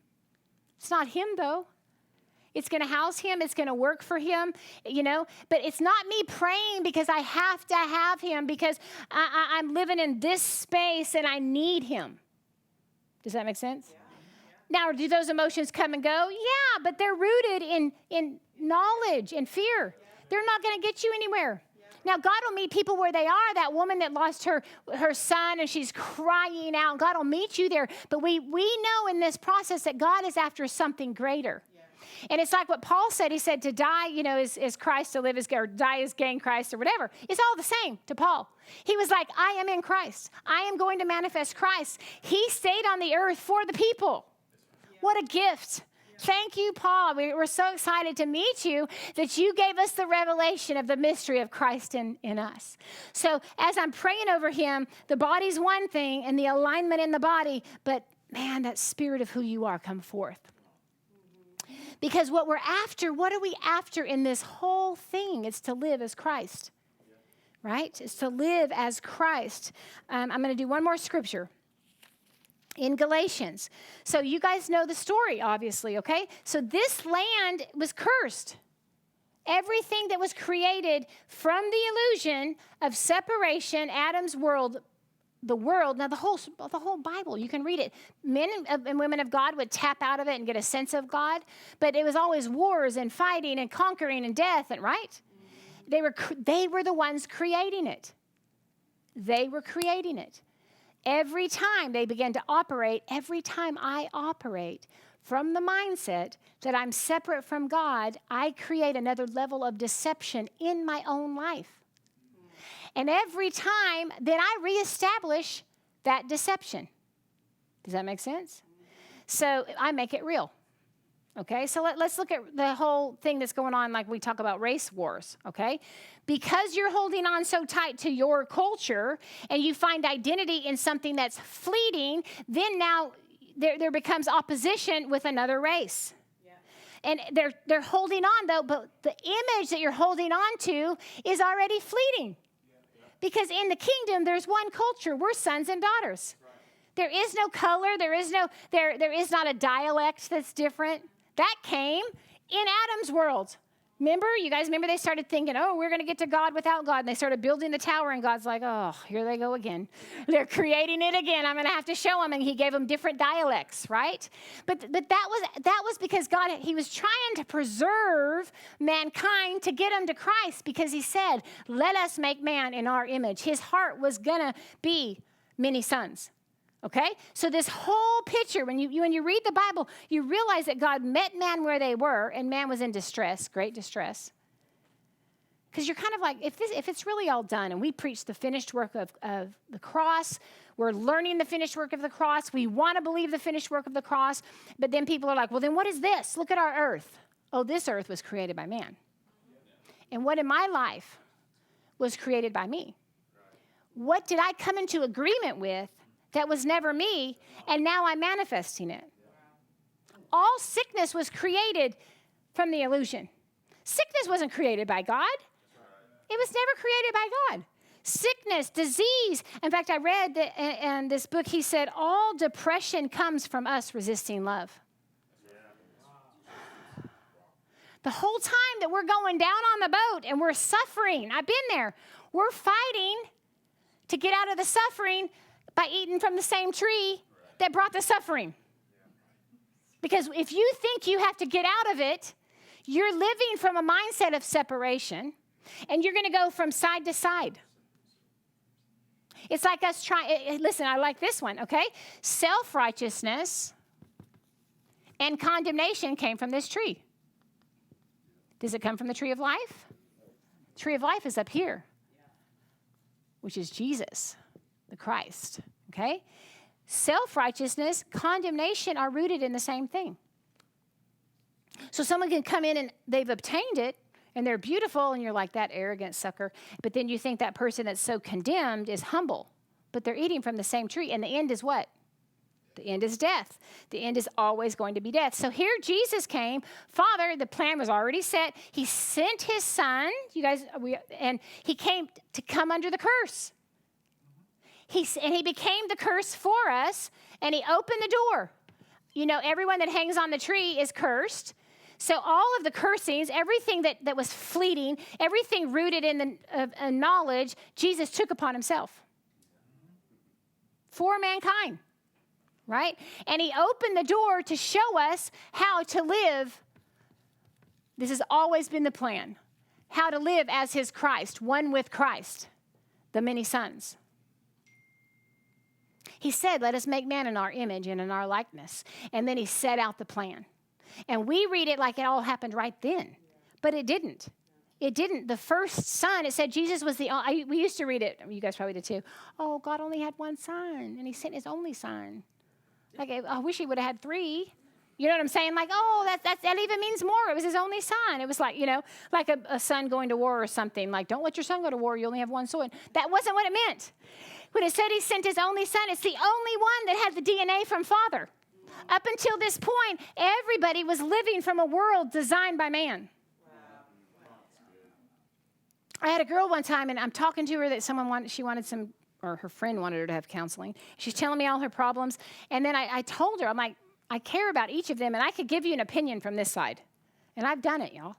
It's not him, though. It's going to house him. It's going to work for him, But it's not me praying because I have to have him, because I'm living in this space and I need him. Does that make sense? Yeah. Now, do those emotions come and go? Yeah, but they're rooted in knowledge and fear. Yeah. They're not going to get you anywhere. Yeah. Now, God will meet people where they are. That woman that lost her son and she's crying out, God will meet you there. But we know in this process that God is after something greater. Yeah. And it's like what Paul said. He said to die, is Christ, to live is, or die is gain Christ, or whatever. It's all the same to Paul. He was like, I am in Christ. I am going to manifest Christ. He stayed on the earth for the people. What a gift. Thank you, Paul. We're so excited to meet you that you gave us the revelation of the mystery of Christ in us. So as I'm praying over him, the body's one thing and the alignment in the body, but man, that spirit of who you are come forth. Because what we're after, what are we after in this whole thing? It's to live as Christ, right? It's to live as Christ. I'm going to do one more scripture. In Galatians. So you guys know the story, obviously, okay? So this land was cursed. Everything that was created from the illusion of separation, Adam's world, the world, now the whole Bible, you can read it. Men and women of God would tap out of it and get a sense of God, but it was always wars and fighting and conquering and death, and right? They were the ones creating it. They were creating it. Every time they begin to operate, every time I operate from the mindset that I'm separate from God, I create another level of deception in my own life. And every time, then I reestablish that deception. Does that make sense? So I make it real. Okay, so let's look at the whole thing that's going on, like we talk about race wars, okay? Because you're holding on so tight to your culture and you find identity in something that's fleeting, then now there becomes opposition with another race. Yeah. And they're holding on, though, but the image that you're holding on to is already fleeting. Yeah. Because in the kingdom, there's one culture. We're sons and daughters. Right. There is no color. There is not a dialect that's different. That came in Adam's world. You guys remember they started thinking, we're going to get to God without God. And they started building the tower, and God's like, here they go again. They're creating it again. I'm going to have to show them. And he gave them different dialects, right? But that was because God, he was trying to preserve mankind to get them to Christ, because he said, let us make man in our image. His heart was going to be many sons. Okay? So this whole picture, when you read the Bible, you realize that God met man where they were, and man was in distress, great distress. Because you're kind of like, if it's really all done, and we preach the finished work of the cross, we're learning the finished work of the cross, we want to believe the finished work of the cross, but then people are like, well, then what is this? Look at our earth. Oh, this earth was created by man. And what in my life was created by me? What did I come into agreement with that was never me, and now I'm manifesting it? All sickness was created from the illusion. Sickness wasn't created by God. It was never created by God. Sickness, disease. In fact, I read that in this book, he said, all depression comes from us resisting love. The whole time that we're going down on the boat and we're suffering, I've been there, we're fighting to get out of the suffering by eating from the same tree that brought the suffering. Because if you think you have to get out of it, you're living from a mindset of separation, and you're going to go from side to side. It's like us trying, listen, I like this one, okay? Self-righteousness and condemnation came from this tree. Does it come from the tree of life? The tree of life is up here, which is Jesus, the Christ, okay? Self-righteousness, condemnation are rooted in the same thing. So someone can come in and they've obtained it, and they're beautiful, and you're like, that arrogant sucker. But then you think that person that's so condemned is humble. But they're eating from the same tree, and the end is what? The end is death. The end is always going to be death. So here Jesus came. Father, the plan was already set. He sent his son, and he came to come under the curse. And he became the curse for us, and he opened the door. You know, everyone that hangs on the tree is cursed. So all of the cursings, everything that was fleeting, everything rooted in the knowledge, Jesus took upon himself for mankind, right? And he opened the door to show us how to live. This has always been the plan, how to live as his Christ, one with Christ, the many sons. He said, let us make man in our image and in our likeness. And then he set out the plan. And we read it like it all happened right then. But it didn't. It didn't. The first son, it said Jesus was the only, we used to read it, you guys probably did too. Oh, God only had one son, and he sent his only son. Like, I wish he would have had three. You know what I'm saying? Like, oh, that even means more. It was his only son. It was like, like a son going to war or something. Like, don't let your son go to war. You only have one son. That wasn't what it meant. When it said he sent his only son, it's the only one that had the DNA from Father. Up until this point, everybody was living from a world designed by man. I had a girl one time, and I'm talking to her that she wanted some, or her friend wanted her to have counseling. She's telling me all her problems. And then I told her, I'm like, I care about each of them, and I could give you an opinion from this side. And I've done it, y'all.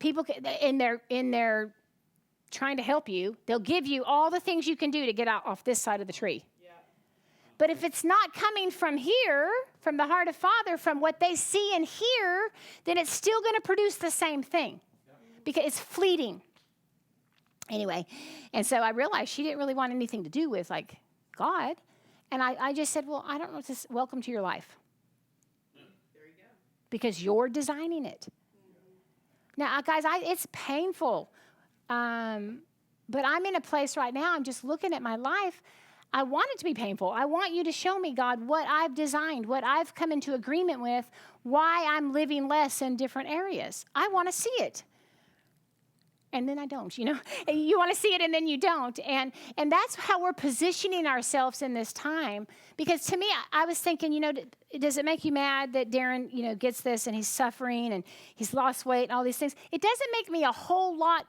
People, in their trying to help you, they'll give you all the things you can do to get out off this side of the tree. But if it's not coming from here, from the heart of Father, from what they see and hear, then it's still going to produce the same thing because it's fleeting. Anyway, and so I realized she didn't really want anything to do with, like, God. And I just said, well, I don't know what this, welcome to your life. There you go. Because you're designing it. Now, guys, it's painful. But I'm in a place right now, I'm just looking at my life. I want it to be painful. I want you to show me, God, what I've designed, what I've come into agreement with, why I'm living less in different areas. I want to see it. And then I don't, You want to see it and then you don't. And that's how we're positioning ourselves in this time. Because to me, I was thinking, does it make you mad that Darren, gets this and he's suffering and he's lost weight and all these things? It doesn't make me a whole lot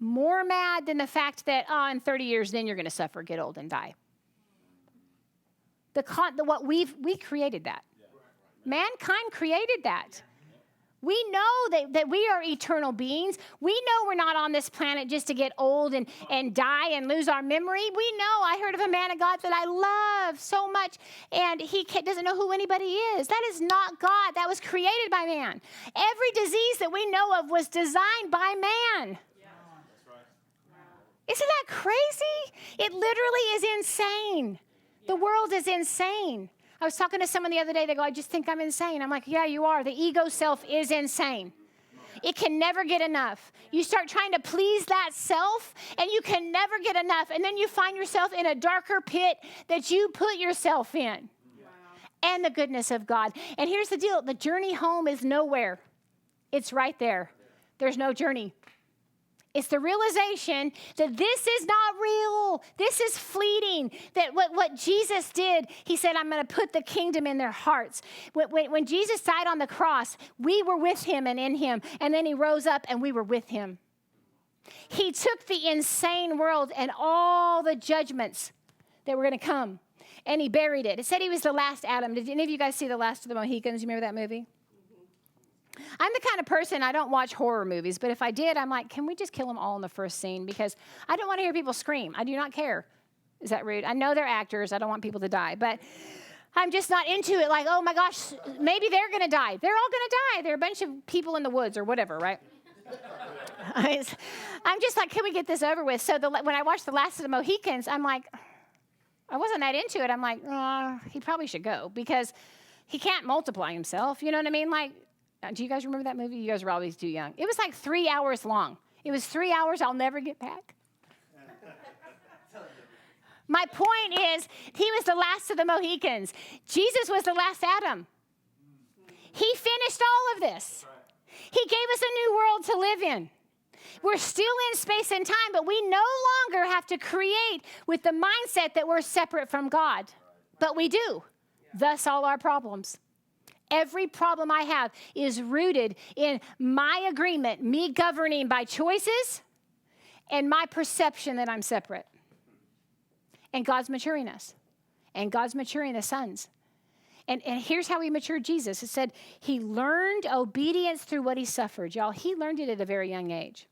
more mad than the fact that, in 30 years, then you're going to suffer, get old, and die. We created that. Mankind created that. We know that we are eternal beings. We know we're not on this planet just to get old and die and lose our memory. We know. I heard of a man of God that I love so much, and he doesn't know who anybody is. That is not God. That was created by man. Every disease that we know of was designed by man. Isn't that crazy? It literally is insane. The world is insane. I was talking to someone the other day. They go, I just think I'm insane. I'm like, yeah, you are. The ego self is insane. It can never get enough. You start trying to please that self, and you can never get enough. And then you find yourself in a darker pit that you put yourself in. Wow. And the goodness of God. And here's the deal. The journey home is nowhere. It's right there. There's no journey. It's the realization that this is not real. This is fleeting. That what Jesus did, he said, I'm going to put the kingdom in their hearts. When Jesus died on the cross, we were with him and in him. And then he rose up and we were with him. He took the insane world and all the judgments that were going to come, and he buried it. It said he was the last Adam. Did any of you guys see The Last of the Mohicans? You remember that movie? I'm the kind of person, I don't watch horror movies, but if I did, I'm like, can we just kill them all in the first scene? Because I don't want to hear people scream. I do not care. Is that rude? I know they're actors. I don't want people to die. But I'm just not into it. Like, oh my gosh, maybe they're going to die. They're all going to die. They're a bunch of people in the woods or whatever, right? I'm just like, can we get this over with? So when I watched The Last of the Mohicans, I'm like, I wasn't that into it. I'm like, he probably should go because he can't multiply himself. You know what I mean? Like, do you guys remember that movie? You guys are always too young. It was like 3 hours long. It was 3 hours I'll never get back. My point is, he was the last of the Mohicans. Jesus was the last Adam. He finished all of this. He gave us a new world to live in. We're still in space and time, but we no longer have to create with the mindset that we're separate from God. But we do. Thus all our problems. Every problem I have is rooted in my agreement, me governing by choices, and my perception that I'm separate. And God's maturing us. And God's maturing the sons. And here's how he matured Jesus. It said he learned obedience through what he suffered. Y'all, he learned it at a very young age.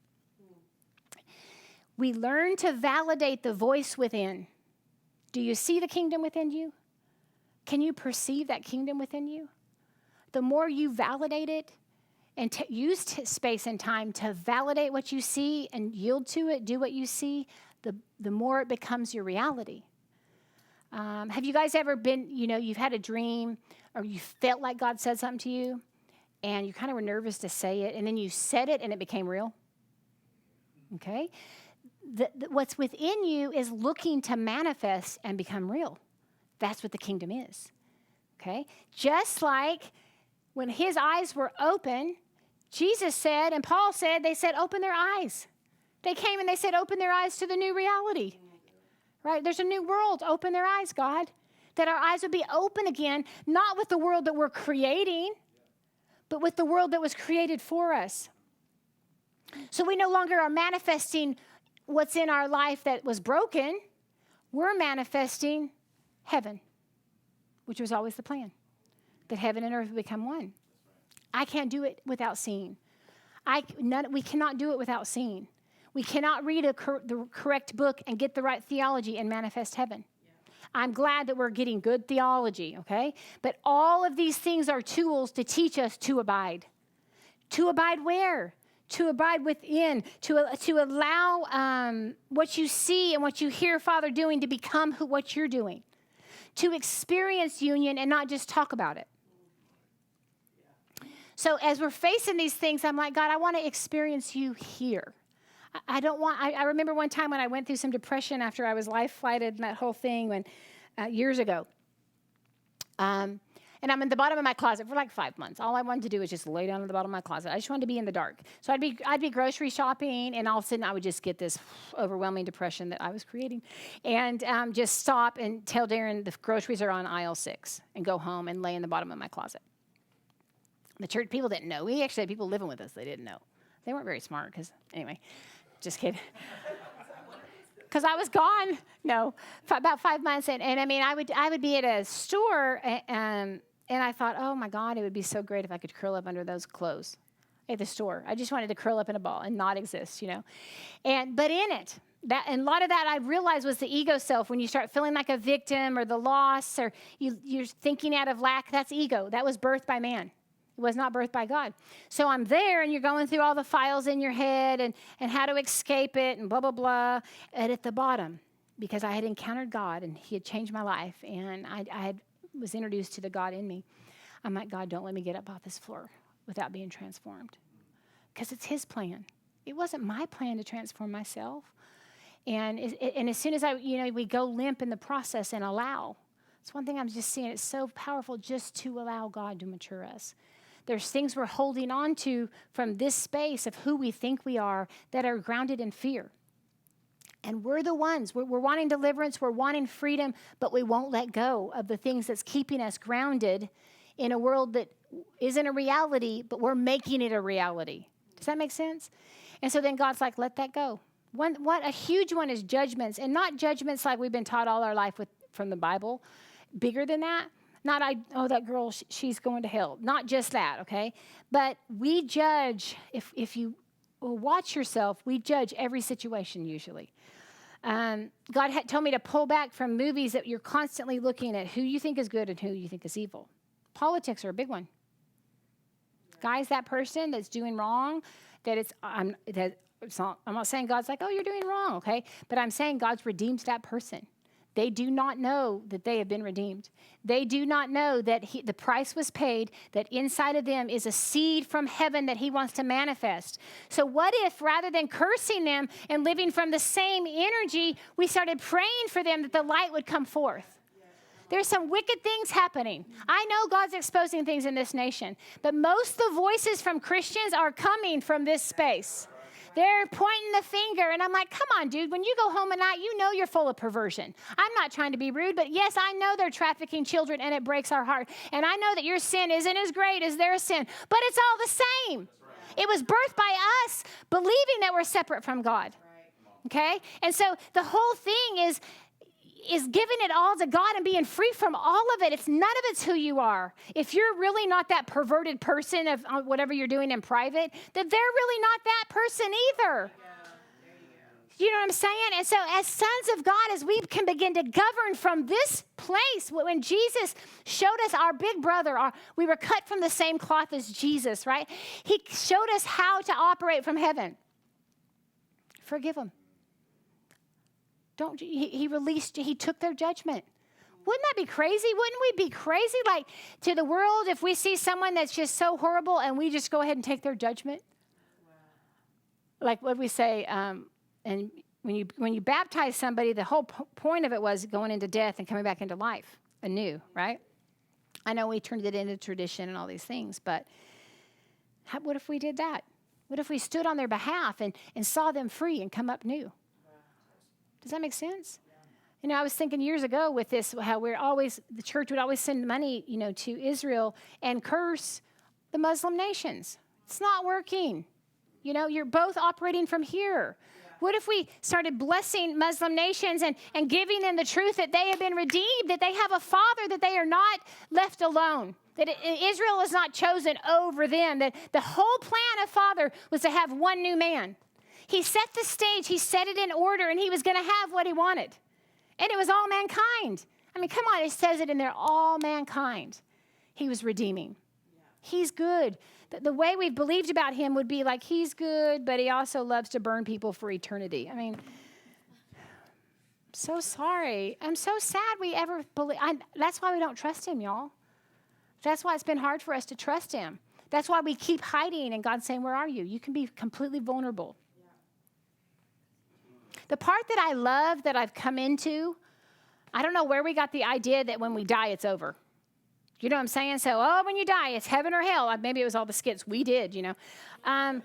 We learn to validate the voice within. Do you see the kingdom within you? Can you perceive that kingdom within you? The more you validate it and use space and time to validate what you see and yield to it, do what you see, the more it becomes your reality. Have you guys ever been, you've had a dream or you felt like God said something to you and you kind of were nervous to say it and then you said it and it became real? Okay? What's within you is looking to manifest and become real. That's what the kingdom is. Okay? Just like when his eyes were open, Jesus said, and Paul said, they said, open their eyes. They came and they said, open their eyes to the new reality. Right? There's a new world. Open their eyes, God. That our eyes would be open again, not with the world that we're creating, but with the world that was created for us. So we no longer are manifesting what's in our life that was broken. We're manifesting heaven, which was always the plan, that heaven and earth would become one. I can't do it without seeing. We cannot do it without seeing. We cannot read the correct book and get the right theology and manifest heaven. Yeah. I'm glad that we're getting good theology, okay? But all of these things are tools to teach us to abide. To abide where? To abide within, to allow what you see and what you hear Father doing to become what you're doing. To experience union and not just talk about it. So as we're facing these things, I'm like, God, I want to experience you here. I remember one time when I went through some depression after I was life flighted and that whole thing years ago. And I'm in the bottom of my closet for like 5 months. All I wanted to do was just lay down in the bottom of my closet. I just wanted to be in the dark. So I'd be grocery shopping, and all of a sudden I would just get this overwhelming depression that I was creating, and just stop and tell Darren the groceries are on aisle 6, and go home and lay in the bottom of my closet. The church people didn't know. We actually had people living with us. They didn't know. They weren't very smart because, anyway, just kidding. Because I was gone. No, about 5 months. And I mean, I would be at a store, and I thought, oh, my God, it would be so great if I could curl up under those clothes at the store. I just wanted to curl up in a ball and not exist, But in it, and a lot of that I realized was the ego self. When you start feeling like a victim or the loss, or you're thinking out of lack, that's ego. That was birthed by man. It was not birthed by God. So I'm there, and you're going through all the files in your head and how to escape it and blah, blah, blah. And at the bottom, because I had encountered God, and he had changed my life, and I was introduced to the God in me. I'm like, God, don't let me get up off this floor without being transformed. Because it's his plan. It wasn't my plan to transform myself. And as soon as we go limp in the process and allow. It's one thing I'm just seeing. It's so powerful just to allow God to mature us. There's things we're holding on to from this space of who we think we are that are grounded in fear. And we're the ones, we're wanting deliverance, we're wanting freedom, but we won't let go of the things that's keeping us grounded in a world that isn't a reality, but we're making it a reality. Does that make sense? And so then God's like, let that go. A huge one is judgments, and not judgments like we've been taught all our life from the Bible. Bigger than that. Not, that girl, she's going to hell. Not just that, okay? But we judge, if you watch yourself, we judge every situation usually. God had told me to pull back from movies that you're constantly looking at who you think is good and who you think is evil. Politics are a big one. Guys, that person that's doing wrong, I'm not saying God's like, oh, you're doing wrong, okay? But I'm saying God's redeemed that person. They do not know that they have been redeemed. They do not know that the price was paid, that inside of them is a seed from heaven that he wants to manifest. So what if, rather than cursing them and living from the same energy, we started praying for them that the light would come forth? There's some wicked things happening. I know God's exposing things in this nation, but most of the voices from Christians are coming from this space. They're pointing the finger, and I'm like, come on, dude. When you go home at night, you know you're full of perversion. I'm not trying to be rude, but yes, I know they're trafficking children, and it breaks our heart. And I know that your sin isn't as great as their sin, but it's all the same. It was birthed by us believing that we're separate from God. Okay? And so the whole thing is giving it all to God and being free from all of it. None of it's who you are. If you're really not that perverted person of whatever you're doing in private, then they're really not that person either. You know what I'm saying? And so as sons of God, as we can begin to govern from this place, when Jesus showed us our big brother, we were cut from the same cloth as Jesus, right? He showed us how to operate from heaven. Forgive them. He took their judgment. Wouldn't that be crazy? Wouldn't we be crazy? Like to the world, if we see someone that's just so horrible and we just go ahead and take their judgment? Wow. Like what we say, and when you baptize somebody, the whole point of it was going into death and coming back into life anew, right? I know we turned it into tradition and all these things, but what if we did that? What if we stood on their behalf and saw them free and come up new? Does that make sense? Yeah. You know, I was thinking years ago with this, how the church would always send money, to Israel and curse the Muslim nations. It's not working. You're both operating from here. Yeah. What if we started blessing Muslim nations and giving them the truth that they have been redeemed, that they have a father, that they are not left alone, that Israel is not chosen over them, that the whole plan of Father was to have one new man. He set the stage, he set it in order, and he was going to have what he wanted. And it was all mankind. I mean, come on, it says it in there, all mankind. He was redeeming. Yeah. He's good. The way we've believed about him would be like, he's good, but he also loves to burn people for eternity. I mean, I'm so sorry. I'm so sad we ever believe. That's why we don't trust him, y'all. That's why it's been hard for us to trust him. That's why we keep hiding, and God's saying, where are you? You can be completely vulnerable. The part that I love that I've come into, I don't know where we got the idea that when we die, it's over. You know what I'm saying? So, when you die, it's heaven or hell. Maybe it was all the skits we did, Well,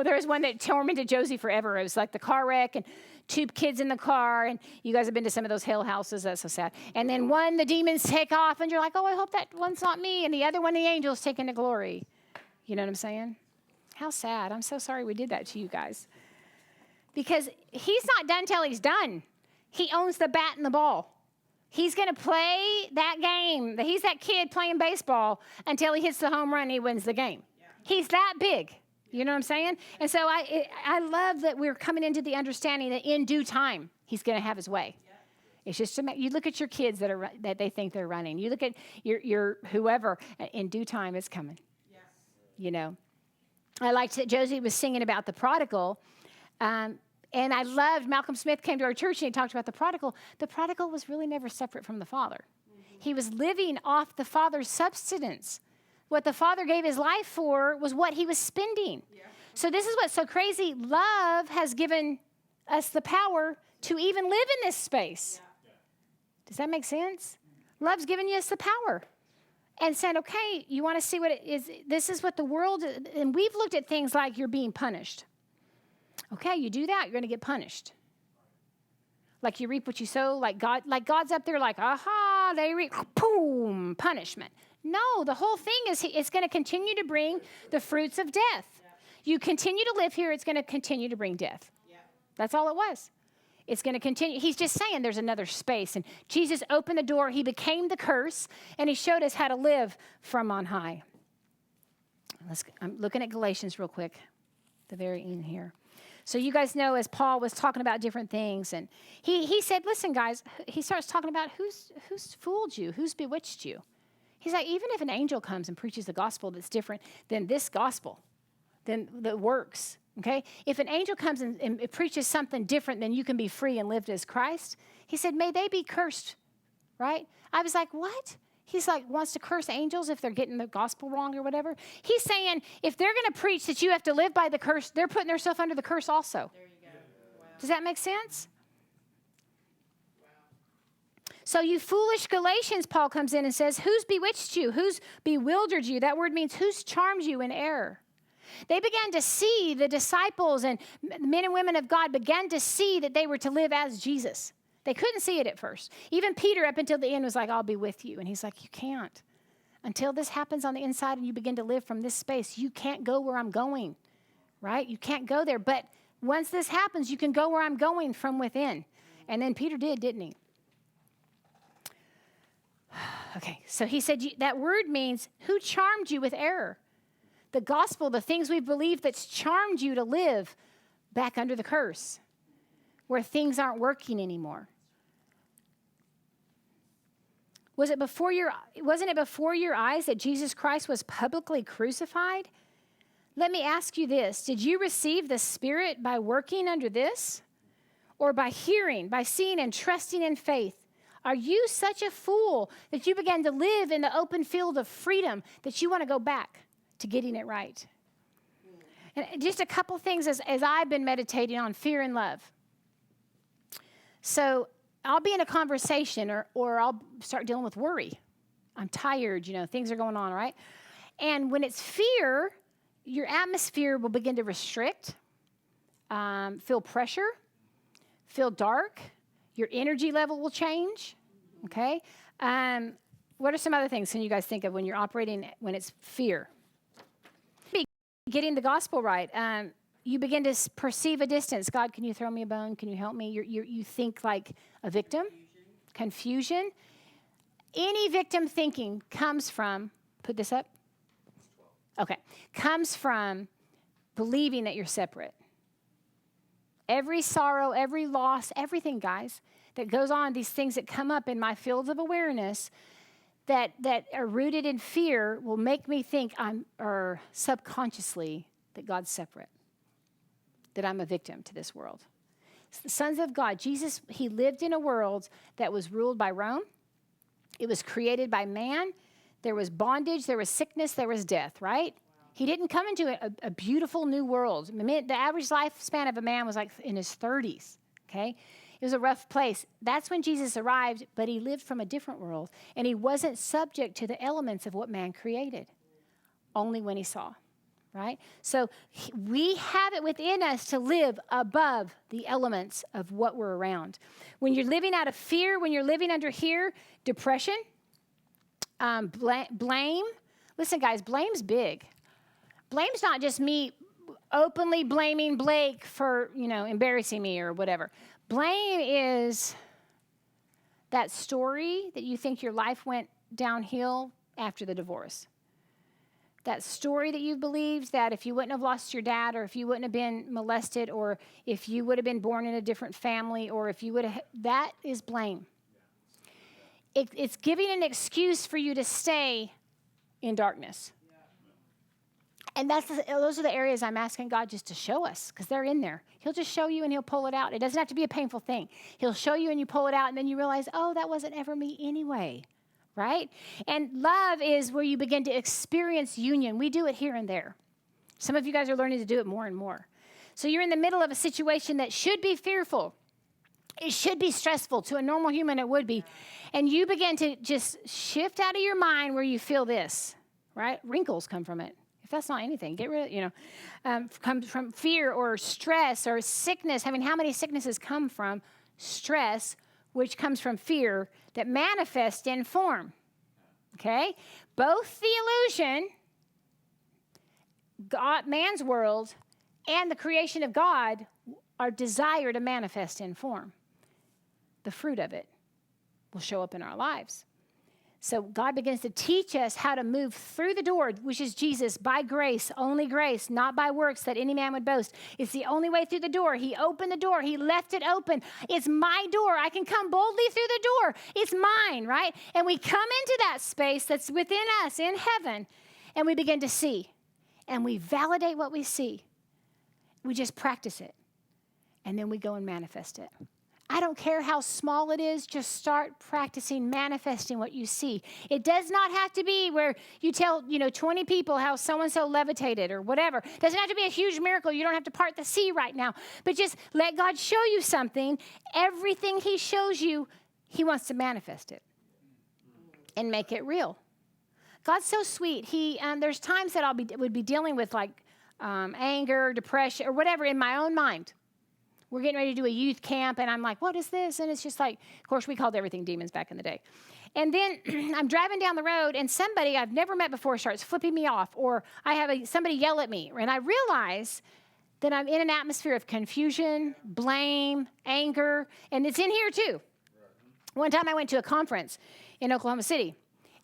there was one that tormented Josie forever. It was like the car wreck and 2 kids in the car. And you guys have been to some of those hell houses. That's so sad. And then the demons take off. And you're like, I hope that one's not me. And the other one, the angels taken to glory. You know what I'm saying? How sad. I'm so sorry we did that to you guys. Because he's not done till he's done. He owns the bat and the ball. He's going to play that game. He's that kid playing baseball until he hits the home run and he wins the game. Yeah. He's that big. You know what I'm saying? And so I love that we're coming into the understanding that in due time, he's going to have his way. Yeah. It's just, you look at your kids that they think they're running. You look at your whoever, in due time it's coming. Yes. I liked that Josie was singing about the prodigal. And I loved, Malcolm Smith came to our church and he talked about the prodigal. The prodigal was really never separate from the father. Mm-hmm. He was living off the father's substance. What the father gave his life for was what he was spending. Yeah. So this is what's so crazy. Love has given us the power to even live in this space. Yeah. Does that make sense? Love's given us the power. and said, okay, you want to see what it is? This is what the world, and we've looked at things like you're being punished. Okay, you do that, you're going to get punished. Like you reap what you sow, like God's up there like, aha, they reap, boom, punishment. No, the whole thing is it's going to continue to bring the fruits of death. Yeah. You continue to live here, it's going to continue to bring death. Yeah. That's all it was. It's going to continue. He's just saying there's another space. And Jesus opened the door. He became the curse, and he showed us how to live from on high. I'm looking at Galatians real quick, the very end here. So you guys know, as Paul was talking about different things, and he said, listen, guys, he starts talking about who's fooled you, who's bewitched you. He's like, even if an angel comes and preaches the gospel that's different than this gospel, than that works, okay? If an angel comes and preaches something different than you can be free and live as Christ, he said, may they be cursed, right? I was like, what? He's like, wants to curse angels if they're getting the gospel wrong or whatever. He's saying, if they're going to preach that you have to live by the curse, they're putting themselves under the curse also. There you go. Wow. Does that make sense? So you foolish Galatians, Paul comes in and says, who's bewitched you? Who's bewildered you? That word means who's charmed you in error. They began to see, the disciples and men and women of God began to see that they were to live as Jesus. They couldn't see it at first. Even Peter, up until the end, was like, I'll be with you. And he's like, you can't. Until this happens on the inside and you begin to live from this space, you can't go where I'm going, right? You can't go there. But once this happens, you can go where I'm going from within. And then Peter didn't he? Okay, so he said that word means who charmed you with error. The gospel, the things we believe that's charmed you to live back under the curse, where things aren't working anymore. Wasn't it before your eyes that Jesus Christ was publicly crucified? Let me ask you this. Did you receive the Spirit by working under this? Or by hearing, by seeing and trusting in faith? Are you such a fool that you began to live in the open field of freedom that you want to go back to getting it right? And just a couple things as I've been meditating on fear and love. So I'll be in a conversation or I'll start dealing with worry. I'm tired, things are going on, right? And when it's fear, your atmosphere will begin to restrict, feel pressure, feel dark. Your energy level will change, okay? What are some other things can you guys think of when you're operating, when it's fear? Getting the gospel right. You begin to perceive a distance. God, can you throw me a bone? Can you help me? You think like a victim. Confusion. Any victim thinking comes from, put this up. Okay. Comes from believing that you're separate. Every sorrow, every loss, everything, guys, that goes on, these things that come up in my fields of awareness that are rooted in fear will make me think or subconsciously that God's separate, that I'm a victim to this world. The sons of God, Jesus, he lived in a world that was ruled by Rome. It was created by man. There was bondage, there was sickness, there was death, right? He didn't come into a beautiful new world. The average lifespan of a man was like in his 30s, okay? It was a rough place. That's when Jesus arrived, but he lived from a different world, and he wasn't subject to the elements of what man created, only when he saw, right? So we have it within us to live above the elements of what we're around. When you're living out of fear, when you're living under here, depression, blame. Listen, guys, blame's big. Blame's not just me openly blaming Blake for, embarrassing me or whatever. Blame is that story that you think your life went downhill after the divorce. That story that you believed that if you wouldn't have lost your dad, or if you wouldn't have been molested, or if you would have been born in a different family, or if you would have, that is blame. It's giving an excuse for you to stay in darkness. And those are the areas I'm asking God just to show us, because they're in there. He'll just show you and he'll pull it out. It doesn't have to be a painful thing. He'll show you and you pull it out, and then you realize, oh, that wasn't ever me anyway, right? And love is where you begin to experience union. We do it here and there. Some of you guys are learning to do it more and more. So you're in the middle of a situation that should be fearful. It should be stressful. To a normal human, it would be. And you begin to just shift out of your mind where you feel this, right? Wrinkles come from it. If that's not anything, get rid of, comes from fear or stress or sickness. I mean, how many sicknesses come from stress, which comes from fear, that manifest in form? Okay? Both the illusion, God, man's world, and the creation of God are desire to manifest in form. The fruit of it will show up in our lives. So God begins to teach us how to move through the door, which is Jesus, by grace, only grace, not by works that any man would boast. It's the only way through the door. He opened the door. He left it open. It's my door. I can come boldly through the door. It's mine, right? And we come into that space that's within us in heaven, and we begin to see. And we validate what we see. We just practice it. And then we go and manifest it. I don't care how small it is, just start practicing manifesting what you see. It does not have to be where you tell, 20 people how so-and-so levitated or whatever. It doesn't have to be a huge miracle. You don't have to part the sea right now. But just let God show you something. Everything he shows you, he wants to manifest it and make it real. God's so sweet. There's times that would be dealing with like anger, depression, or whatever in my own mind. We're getting ready to do a youth camp, and I'm like, what is this? And it's just like, of course, we called everything demons back in the day. And then I'm driving down the road, and somebody I've never met before starts flipping me off, or I have somebody yell at me, and I realize that I'm in an atmosphere of confusion, blame, anger, and it's in here too. One time I went to a conference in Oklahoma City,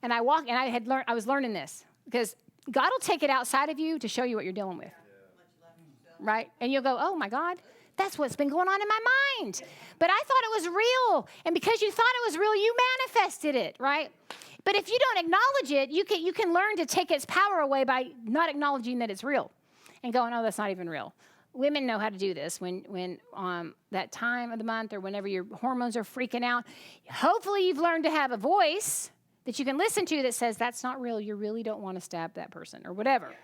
and I was learning this, because God will take it outside of you to show you what you're dealing with, right? And you'll go, oh my God. That's what's been going on in my mind. But I thought it was real. And because you thought it was real, you manifested it, right? But if you don't acknowledge it, you can learn to take its power away by not acknowledging that it's real and going, oh, that's not even real. Women know how to do this when that time of the month or whenever your hormones are freaking out. Hopefully you've learned to have a voice that you can listen to that says, that's not real. You really don't want to stab that person or whatever.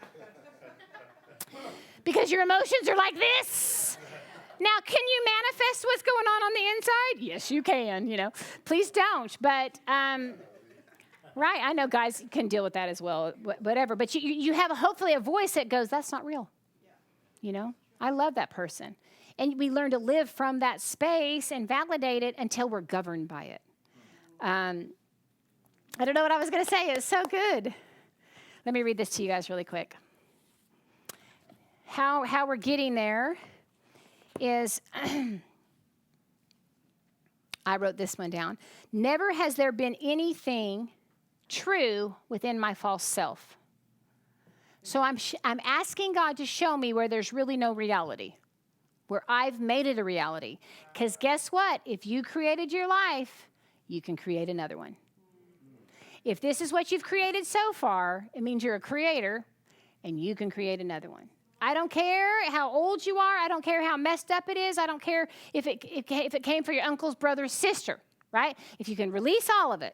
Because your emotions are like this. Now, can you manifest what's going on the inside? Yes, you can, Please don't. But, right, I know guys can deal with that as well, whatever. But you have hopefully a voice that goes, that's not real. I love that person. And we learn to live from that space and validate it until we're governed by it. I don't know what I was going to say. It's so good. Let me read this to you guys really quick. How we're getting there is, I wrote this one down. Never has there been anything true within my false self. So I'm asking God to show me where there's really no reality, where I've made it a reality. Because guess what? If you created your life, you can create another one. If this is what you've created so far, it means you're a creator, and you can create another one. I don't care how old you are. I don't care how messed up it is. I don't care if it came for your uncle's brother's sister, right? If you can release all of it,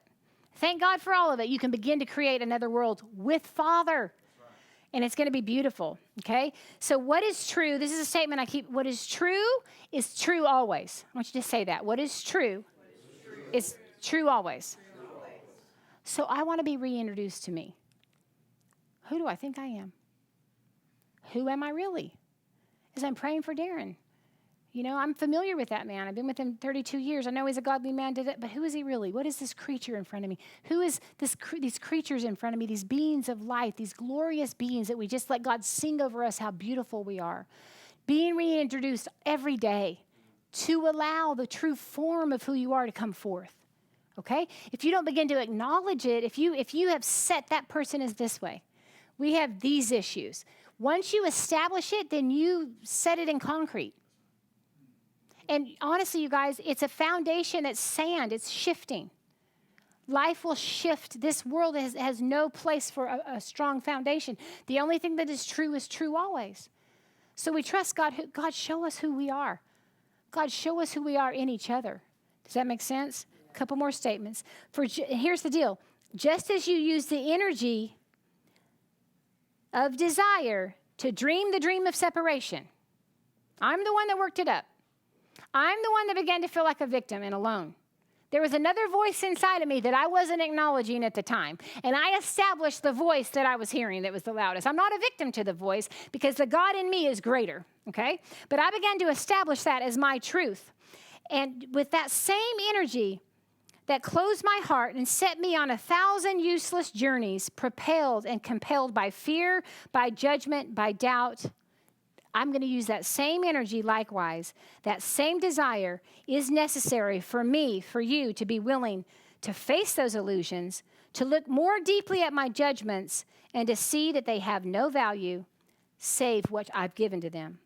thank God for all of it, you can begin to create another world with Father. And it's going to be beautiful, okay? So what is true? This is a statement I keep. What is true always. I want you to say that. What is true is true always. So I want to be reintroduced to me. Who do I think I am? Who am I really? As I'm praying for Darren. I'm familiar with that man. I've been with him 32 years. I know he's a godly man, but who is he really? What is this creature in front of me? Who is these creatures in front of me, these beings of light, these glorious beings that we just let God sing over us how beautiful we are? Being reintroduced every day to allow the true form of who you are to come forth. Okay? If you don't begin to acknowledge it, if you have set that person as this way, we have these issues. Once you establish it, then you set it in concrete. And honestly, you guys, it's a foundation that's sand. It's shifting. Life will shift. This world has no place for a strong foundation. The only thing that is true always. So we trust God. God, show us who we are. God, show us who we are in each other. Does that make sense? A couple more statements. Here's the deal. Just as you use the energy of desire to dream the dream of separation. I'm the one that worked it up. I'm the one that began to feel like a victim and alone. There was another voice inside of me that I wasn't acknowledging at the time. And I established the voice that I was hearing that was the loudest. I'm not a victim to the voice because the God in me is greater, okay? But I began to establish that as my truth. And with that same energy that closed my heart and set me on 1,000 useless journeys, propelled and compelled by fear, by judgment, by doubt, I'm going to use that same energy likewise. That same desire is necessary for me, for you, to be willing to face those illusions, to look more deeply at my judgments, and to see that they have no value save what I've given to them.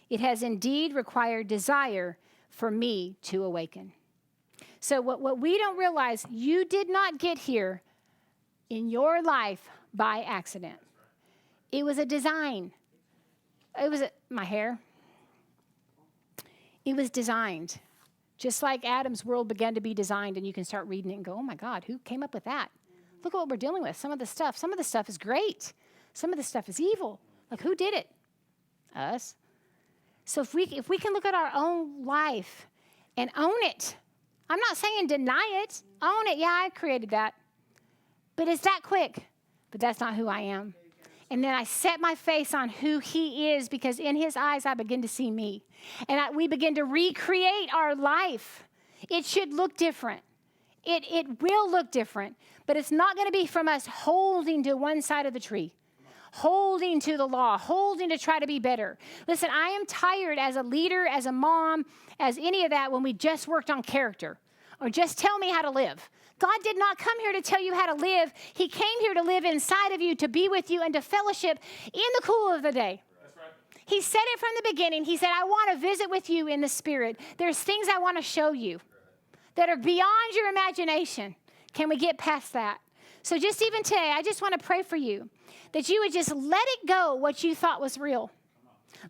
It has indeed required desire for me to awaken. So what we don't realize, you did not get here in your life by accident. It was a design. It was my hair. It was designed. Just like Adam's world began to be designed, and you can start reading it and go, oh my God, who came up with that? Look at what we're dealing with. Some of the stuff is great. Some of the stuff is evil. Like, who did it? Us. So if we can look at our own life and own it, I'm not saying deny it. Own it. Yeah, I created that. But it's that quick. But that's not who I am. And then I set my face on who he is, because in his eyes, I begin to see me. And we begin to recreate our life. It should look different. It will look different. But it's not going to be from us holding to one side of the tree, holding to the law, holding to try to be better. Listen, I am tired as a leader, as a mom, as any of that, when we just worked on character or just tell me how to live. God did not come here to tell you how to live. He came here to live inside of you, to be with you, and to fellowship in the cool of the day. That's right. He said it from the beginning. He said, I want to visit with you in the spirit. There's things I want to show you that are beyond your imagination. Can we get past that? So just even today, I just want to pray for you that you would just let it go what you thought was real.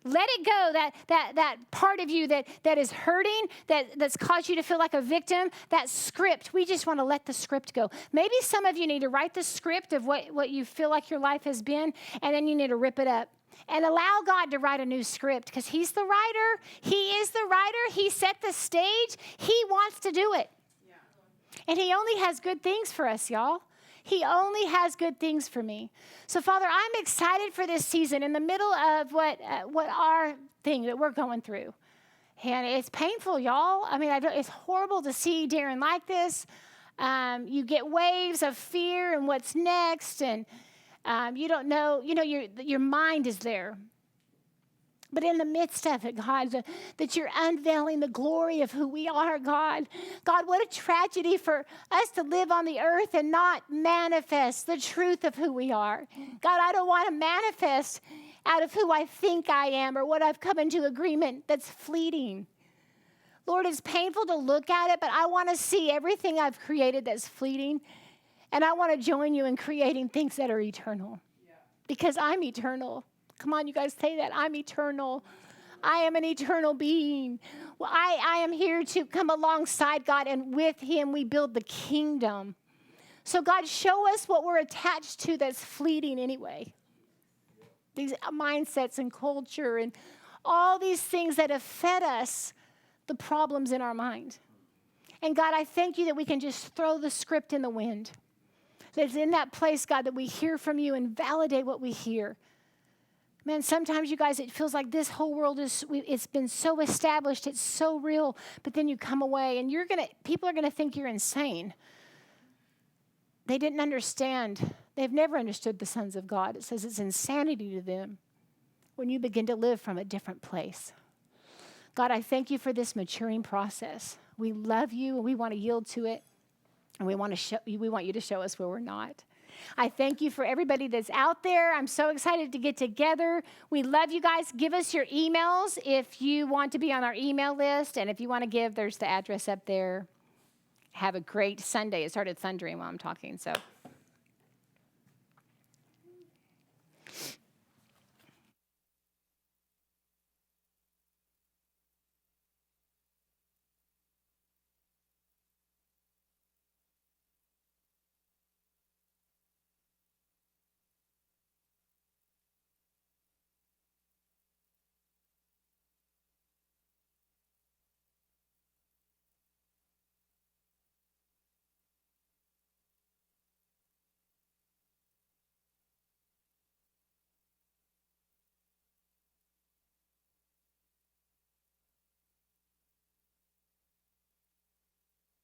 Let it go, that part of you that is hurting, that's caused you to feel like a victim, that script. We just want to let the script go. Maybe some of you need to write the script of what you feel like your life has been, and then you need to rip it up and allow God to write a new script, because he's the writer. He is the writer. He set the stage. He wants to do it. Yeah. And he only has good things for us, y'all. He only has good things for me. So, Father, I'm excited for this season in the middle of what our thing that we're going through. And it's painful, y'all. I mean, it's horrible to see Darren like this. You get waves of fear and what's next, and you don't know. You know, your mind is there. But in the midst of it, God, that you're unveiling the glory of who we are, God. God, what a tragedy for us to live on the earth and not manifest the truth of who we are. God, I don't want to manifest out of who I think I am or what I've come into agreement that's fleeting. Lord, it's painful to look at it, but I want to see everything I've created that's fleeting. And I want to join you in creating things that are eternal, because I'm eternal. Come on, you guys, say that. I'm eternal. I am an eternal being. Well, I am here to come alongside God, and with him we build the kingdom. So God, show us what we're attached to that's fleeting anyway. These mindsets and culture and all these things that have fed us the problems in our mind. And God, I thank you that we can just throw the script in the wind. That's in that place, God, that we hear from you and validate what we hear. Man, sometimes, you guys, it feels like this whole world it's been so established, it's so real, but then you come away and people are going to think you're insane. They didn't understand. They've never understood the sons of God. It says it's insanity to them when you begin to live from a different place. God, I thank you for this maturing process. We love you and we want to yield to it, and we want you to show us where we're not. I thank you for everybody that's out there. I'm so excited to get together. We love you guys. Give us your emails if you want to be on our email list. And if you want to give, there's the address up there. Have a great Sunday. It started thundering while I'm talking, so.